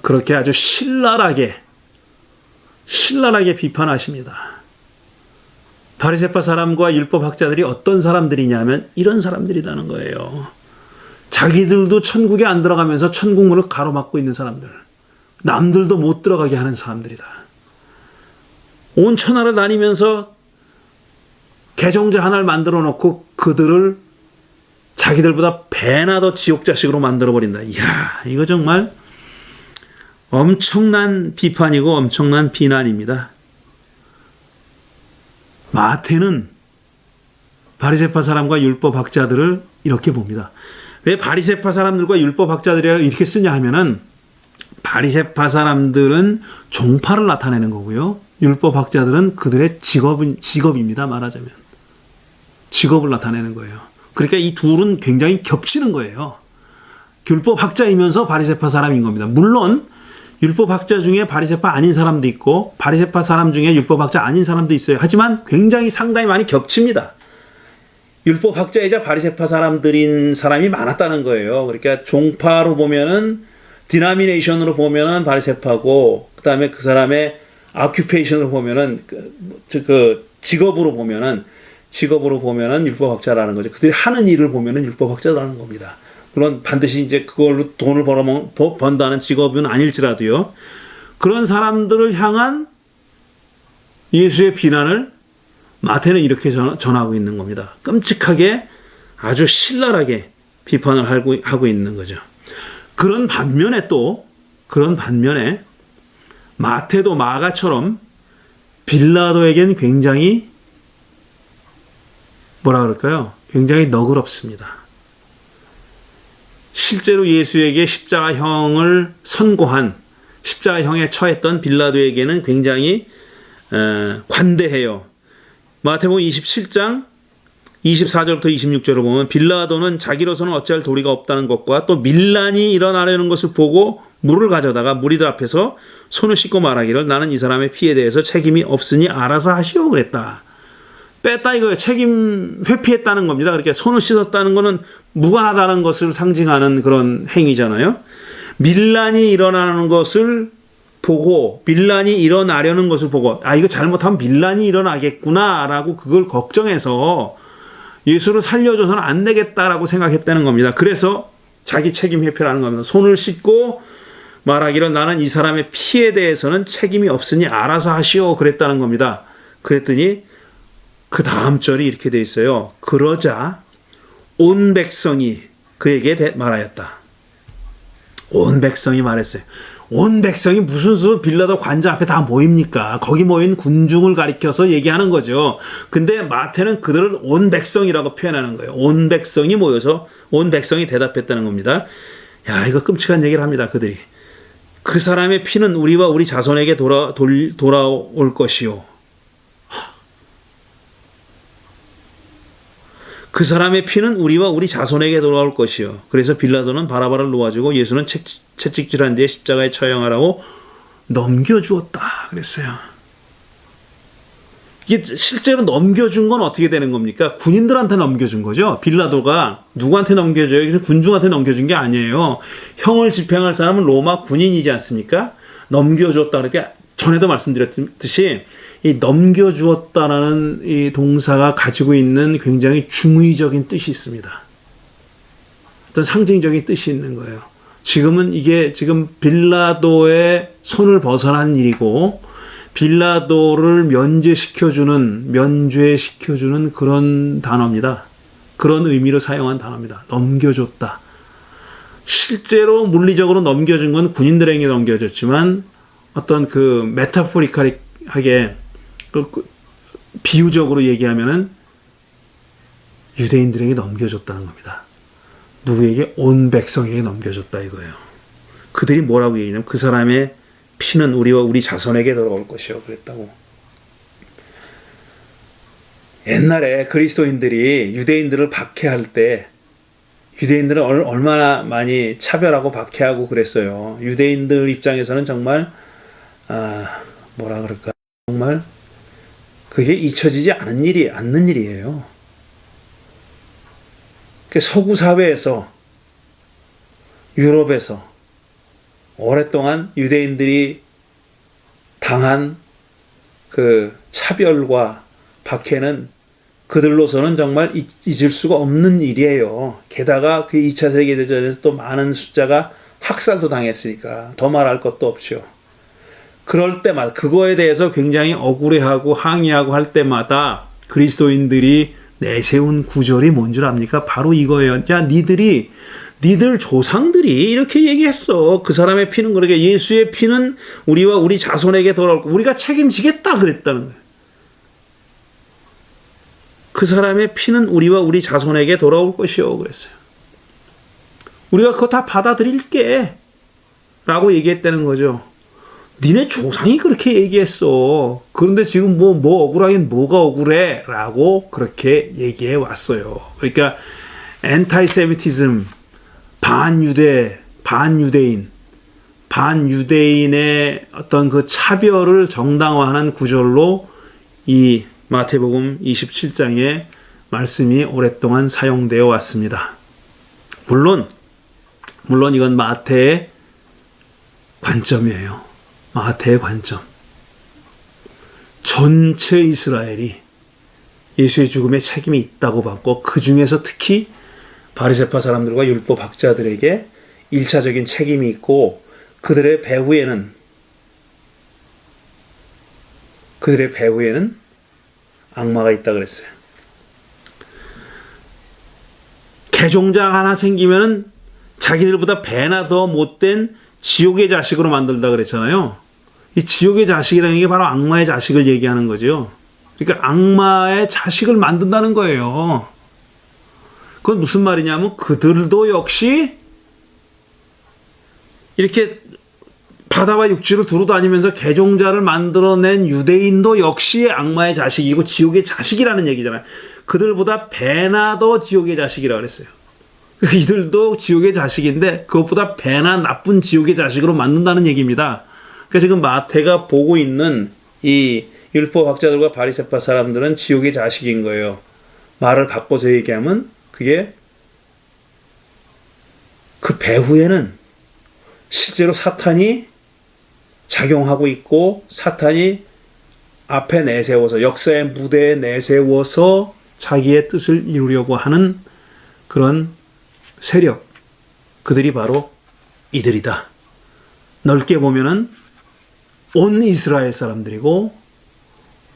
그렇게 아주 신랄하게 비판하십니다. 바리새파 사람과 율법학자들이 어떤 사람들이냐면 이런 사람들이라는 거예요. 자기들도 천국에 안 들어가면서 천국문을 가로막고 있는 사람들, 남들도 못 들어가게 하는 사람들이다. 온 천하를 다니면서 개종자 하나를 만들어 놓고 그들을 자기들보다 배나 더 지옥 자식으로 만들어 버린다. 이야, 이거 정말 엄청난 비판이고 엄청난 비난입니다. 마태는 바리새파 사람과 율법학자들을 이렇게 봅니다. 왜 바리새파 사람들과 율법학자들이라고 이렇게 쓰냐 하면은 바리새파 사람들은 종파를 나타내는 거고요. 율법학자들은 그들의 직업입니다. 말하자면 직업을 나타내는 거예요. 그러니까 이 둘은 굉장히 겹치는 거예요. 율법학자이면서 바리새파 사람인 겁니다. 물론 율법학자 중에 바리새파 아닌 사람도 있고 바리새파 사람 중에 율법학자 아닌 사람도 있어요. 하지만 굉장히 상당히 많이 겹칩니다. 율법학자이자 바리새파 사람들인 사람이 많았다는 거예요. 그러니까 종파로 보면은 디나미네이션으로 보면은 바리새파고 그다음에 그 사람의 아큐페이션으로 보면은 그 직업으로 보면은 율법학자라는 거죠. 그들이 하는 일을 보면은 율법학자라는 겁니다. 물론 반드시 이제 그걸로 돈을 번다는 직업은 아닐지라도요. 그런 사람들을 향한 예수의 비난을 마태는 이렇게 전하고 있는 겁니다. 끔찍하게 아주 신랄하게 비판을 하고 있는 거죠. 그런 반면에 마태도 마가처럼 빌라도에겐 굉장히 굉장히 너그럽습니다. 실제로 예수에게 십자가형을 선고한 십자가형에 처했던 빌라도에게는 굉장히 관대해요. 마태복음 27장 24절부터 26절을 보면 빌라도는 자기로서는 어찌할 도리가 없다는 것과 또 밀란이 일어나려는 것을 보고 물을 가져다가 무리들 앞에서 손을 씻고 말하기를 나는 이 사람의 피에 대해서 책임이 없으니 알아서 하시오 그랬다. 뺐다 이거예요. 책임 회피했다는 겁니다. 그렇게 손을 씻었다는 거는 무관하다는 것을 상징하는 그런 행위잖아요. 밀란이 일어나는 것을 보고, 밀란이 일어나려는 것을 보고, 아, 이거 잘못하면 밀란이 일어나겠구나라고 그걸 걱정해서 예수를 살려줘서는 안 되겠다라고 생각했다는 겁니다. 그래서 자기 책임 회피를 하는 겁니다. 손을 씻고 말하기를 나는 이 사람의 피에 대해서는 책임이 없으니 알아서 하시오 그랬다는 겁니다. 그랬더니 그 다음 절이 이렇게 돼 있어요. 그러자 온 백성이 그에게 말하였다. 온 백성이 말했어요. 온 백성이 무슨 수로 빌라도 관장 앞에 다 모입니까? 거기 모인 군중을 가리켜서 얘기하는 거죠. 근데 마태는 그들을 온 백성이라고 표현하는 거예요. 온 백성이 모여서 온 백성이 대답했다는 겁니다. 야, 이거 끔찍한 얘기를 합니다. 그들이. 그 사람의 피는 우리와 우리 자손에게 돌아올 것이요. 그 사람의 피는 우리와 우리 자손에게 돌아올 것이요. 그래서 빌라도는 바라바를 놓아주고 예수는 채찍질한 뒤에 십자가에 처형하라고 넘겨주었다 그랬어요. 이게 실제로 넘겨준 건 어떻게 되는 겁니까? 군인들한테 넘겨준 거죠. 빌라도가 누구한테 넘겨줘요? 그래서 군중한테 넘겨준 게 아니에요. 형을 집행할 사람은 로마 군인이지 않습니까? 넘겨줬다 그러니까 전에도 말씀드렸듯이 이 넘겨주었다라는 이 동사가 가지고 있는 굉장히 중의적인 뜻이 있습니다. 어떤 상징적인 뜻이 있는 거예요. 지금은 이게 지금 빌라도의 손을 벗어난 일이고 빌라도를 면죄시켜주는 그런 단어입니다. 그런 의미로 사용한 단어입니다. 넘겨줬다. 실제로 물리적으로 넘겨준 건 군인들에게 넘겨졌지만 어떤 그 메타포리컬하게 비유적으로 얘기하면은 유대인들에게 넘겨줬다는 겁니다. 누구에게? 온 백성에게 넘겨줬다 이거예요. 그들이 뭐라고 얘기냐면 그 사람의 피는 우리와 우리 자손에게 돌아올 것이요 그랬다고. 옛날에 그리스도인들이 유대인들을 박해할 때 유대인들은 얼마나 많이 차별하고 박해하고 그랬어요. 유대인들 입장에서는 정말 뭐라 그럴까, 정말 그게 잊혀지지 않는 일이에요. 서구 사회에서, 유럽에서 오랫동안 유대인들이 당한 그 차별과 박해는 그들로서는 정말 잊을 수가 없는 일이에요. 게다가 그 2차 세계대전에서 또 많은 숫자가 학살도 당했으니까 더 말할 것도 없죠. 그럴 때마다 그거에 대해서 굉장히 억울해하고 항의하고 할 때마다 그리스도인들이 내세운 구절이 뭔 줄 압니까? 바로 이거예요. 야, 니들 조상들이 이렇게 얘기했어. 그 사람의 피는 그러게 예수의 피는 우리와 우리 자손에게 돌아올 거. 우리가 책임지겠다 그랬다는 거예요. 그 사람의 피는 우리와 우리 자손에게 돌아올 것이요 그랬어요. 우리가 그거 다 받아들일게 라고 얘기했다는 거죠. 니네 조상이 그렇게 얘기했어. 그런데 지금 뭐 억울하긴 뭐가 억울해 라고 그렇게 얘기해 왔어요. 그러니까 엔타이세미티즘, 반유대인의 어떤 그 차별을 정당화하는 구절로 이 마태복음 27장의 말씀이 오랫동안 사용되어 왔습니다. 물론 이건 마태의 관점이에요. 마태의 관점. 전체 이스라엘이 예수의 죽음에 책임이 있다고 봤고 그 중에서 특히 바리새파 사람들과 율법 학자들에게 1차적인 책임이 있고 그들의 배후에는 악마가 있다 그랬어요. 개종자 하나 생기면은 자기들보다 배나 더 못된 지옥의 자식으로 만들다 그랬잖아요. 이 지옥의 자식이라는 게 바로 악마의 자식을 얘기하는 거죠. 그러니까 악마의 자식을 만든다는 거예요. 그건 무슨 말이냐면 그들도 역시 이렇게 바다와 육지를 두루 다니면서 개종자를 만들어낸 유대인도 역시 악마의 자식이고 지옥의 자식이라는 얘기잖아요. 그들보다 배나 더 지옥의 자식이라고 그랬어요. 이들도 지옥의 자식인데 그것보다 배나 나쁜 지옥의 자식으로 만든다는 얘기입니다. 그러니까 지금 마태가 보고 있는 이 율법학자들과 바리새파 사람들은 지옥의 자식인 거예요. 말을 바꿔서 얘기하면 그게 그 배후에는 실제로 사탄이 작용하고 있고 사탄이 앞에 내세워서 역사의 무대에 내세워서 자기의 뜻을 이루려고 하는 그런 세력, 그들이 바로 이들이다. 넓게 보면은 온 이스라엘 사람들이고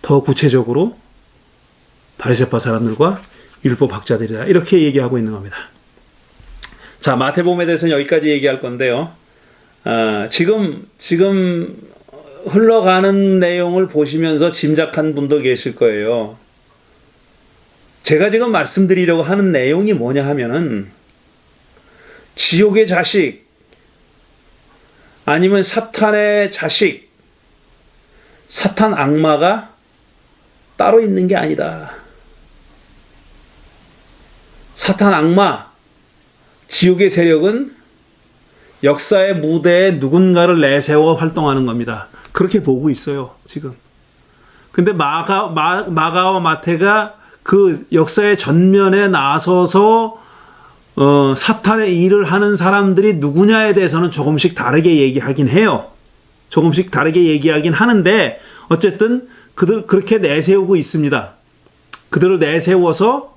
더 구체적으로 바리새파 사람들과 율법 학자들이다. 이렇게 얘기하고 있는 겁니다. 자, 마태복음에 대해서는 여기까지 얘기할 건데요. 지금 흘러가는 내용을 보시면서 짐작한 분도 계실 거예요. 제가 지금 말씀드리려고 하는 내용이 뭐냐 하면은 지옥의 자식 아니면 사탄의 자식, 사탄 악마가 따로 있는 게 아니다. 사탄 악마, 지옥의 세력은 역사의 무대에 누군가를 내세워 활동하는 겁니다. 그렇게 보고 있어요, 지금. 근데 마가와 마태가 그 역사의 전면에 나서서 사탄의 일을 하는 사람들이 누구냐에 대해서는 조금씩 다르게 얘기하긴 해요. 조금씩 다르게 얘기하긴 하는데 어쨌든 그들 그렇게 내세우고 있습니다. 그들을 내세워서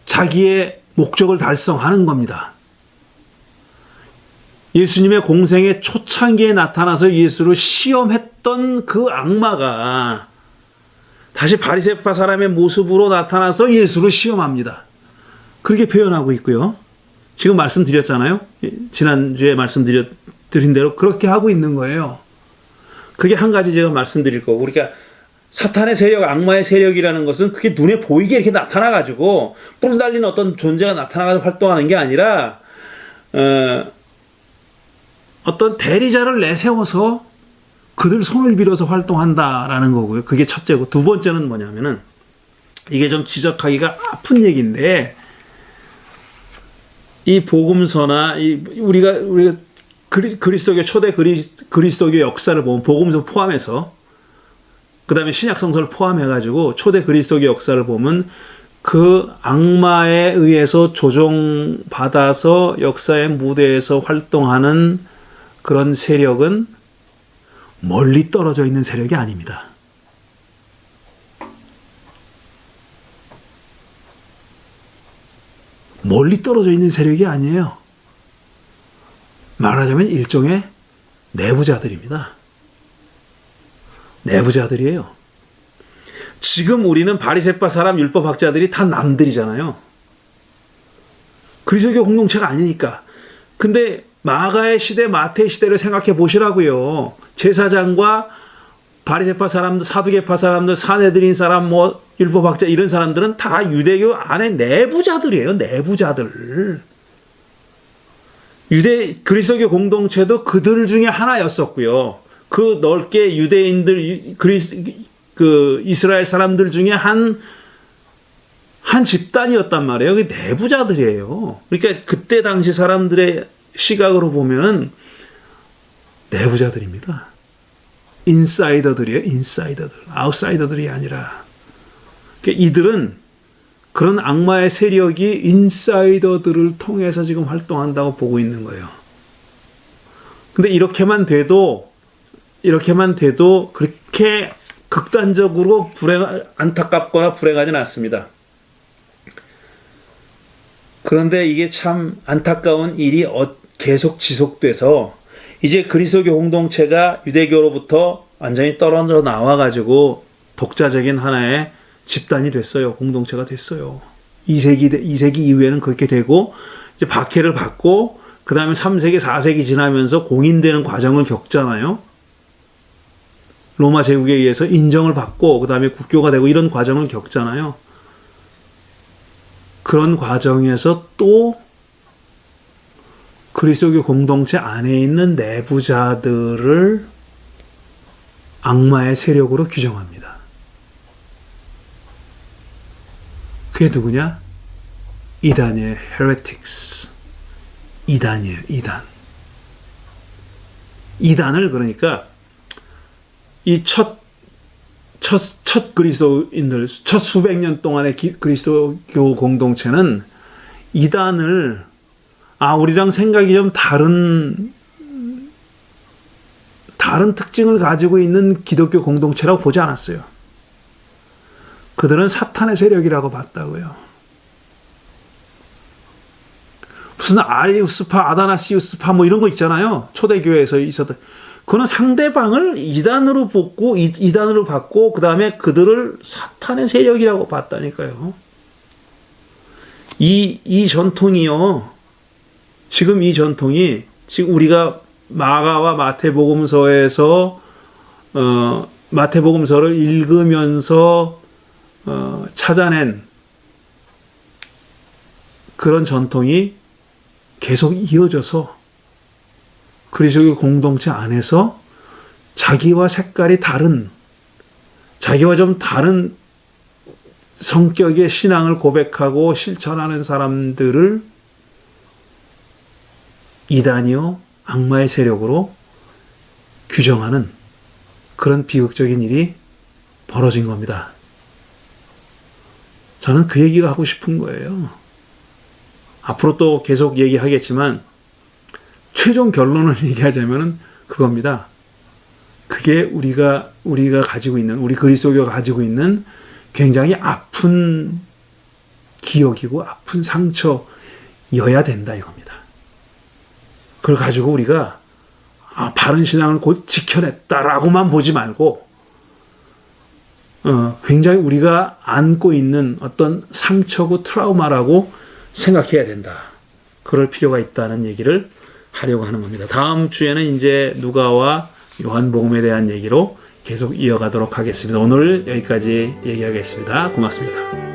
자기의 목적을 달성하는 겁니다. 예수님의 공생의 초창기에 나타나서 예수를 시험했던 그 악마가 다시 바리새파 사람의 모습으로 나타나서 예수를 시험합니다. 그렇게 표현하고 있고요. 지금 말씀드렸잖아요. 지난주에 말씀드린 대로 그렇게 하고 있는 거예요. 그게 한 가지 제가 말씀드릴 거고, 그러니까 사탄의 세력, 악마의 세력이라는 것은 그게 눈에 보이게 이렇게 나타나가지고 뿔 달린 어떤 존재가 나타나가지고 활동하는 게 아니라 어떤 대리자를 내세워서 그들 손을 빌어서 활동한다라는 거고요. 그게 첫째고, 두 번째는 뭐냐면은 이게 좀 지적하기가 아픈 얘기인데, 이 복음서나 우리가 그리스도교 초대 그리스도교 역사를 보면 복음서 포함해서, 그 다음에 신약 성서를 포함해가지고 초대 그리스도교 역사를 보면 그 악마에 의해서 조종받아서 역사의 무대에서 활동하는 그런 세력은 멀리 떨어져 있는 세력이 아닙니다. 멀리 떨어져 있는 세력이 아니에요. 말하자면 일종의 내부자들입니다. 내부자들이에요. 지금 우리는 바리새파 사람 율법학자들이 다 남들이잖아요. 그리스도교 공동체가 아니니까. 근데 마가의 시대, 마태의 시대를 생각해 보시라고요. 제사장과 바리새파 사람들, 사두개파 사람들, 사내들인 사람, 율법학자 이런 사람들은 다 유대교 안에 내부자들이에요. 내부자들. 그리스도교 공동체도 그들 중에 하나였었고요. 그 넓게 유대인들, 이스라엘 사람들 중에 한 집단이었단 말이에요. 그게 내부자들이에요. 그러니까 그때 당시 사람들의 시각으로 보면은 내부자들입니다. 인사이더들이에요. 인사이더들. 아웃사이더들이 아니라. 그러니까 이들은 그런 악마의 세력이 인사이더들을 통해서 지금 활동한다고 보고 있는 거예요. 근데 이렇게만 돼도 그렇게 극단적으로 안타깝거나 불행하지는 않습니다. 그런데 이게 참 안타까운 일이 계속 지속돼서 이제 그리스도교 공동체가 유대교로부터 완전히 떨어져 나와가지고 독자적인 하나의 집단이 됐어요. 공동체가 됐어요. 2세기 이후에는 그렇게 되고 이제 박해를 받고 그 다음에 3세기, 4세기 지나면서 공인되는 과정을 겪잖아요. 로마 제국에 의해서 인정을 받고 그 다음에 국교가 되고 이런 과정을 겪잖아요. 그런 과정에서 또 그리스도교 공동체 안에 있는 내부자들을 악마의 세력으로 규정합니다. 그게 누구냐? 이단이에요. heretics. 이단이에요. 이단. 이단을 그러니까 이 첫 그리스도인들, 첫 수백 년 동안의 그리스도교 공동체는 이단을 우리랑 생각이 좀 다른 특징을 가지고 있는 기독교 공동체라고 보지 않았어요. 그들은 사탄의 세력이라고 봤다고요. 무슨 아리우스파, 아다나시우스파 뭐 이런 거 있잖아요. 초대교회에서 있었던. 그거는 상대방을 이단으로 받고 그 다음에 그들을 사탄의 세력이라고 봤다니까요. 이 전통이요. 지금 이 전통이 지금 우리가 마가와 마태복음서에서 마태복음서를 읽으면서 찾아낸 그런 전통이 계속 이어져서 그리스도의 공동체 안에서 자기와 색깔이 다른, 자기와 좀 다른 성격의 신앙을 고백하고 실천하는 사람들을 이단이요 악마의 세력으로 규정하는 그런 비극적인 일이 벌어진 겁니다. 저는 그 얘기가 하고 싶은 거예요. 앞으로 또 계속 얘기하겠지만 최종 결론을 얘기하자면 그겁니다. 그게 우리가 가지고 있는, 우리 그리스도교가 가지고 있는 굉장히 아픈 기억이고 아픈 상처여야 된다 이겁니다. 그걸 가지고 우리가 바른 신앙을 곧 지켜냈다라고만 보지 말고 굉장히 우리가 안고 있는 어떤 상처고 트라우마라고 생각해야 된다. 그럴 필요가 있다는 얘기를 하려고 하는 겁니다. 다음 주에는 이제 누가와 요한복음에 대한 얘기로 계속 이어가도록 하겠습니다. 오늘 여기까지 얘기하겠습니다. 고맙습니다.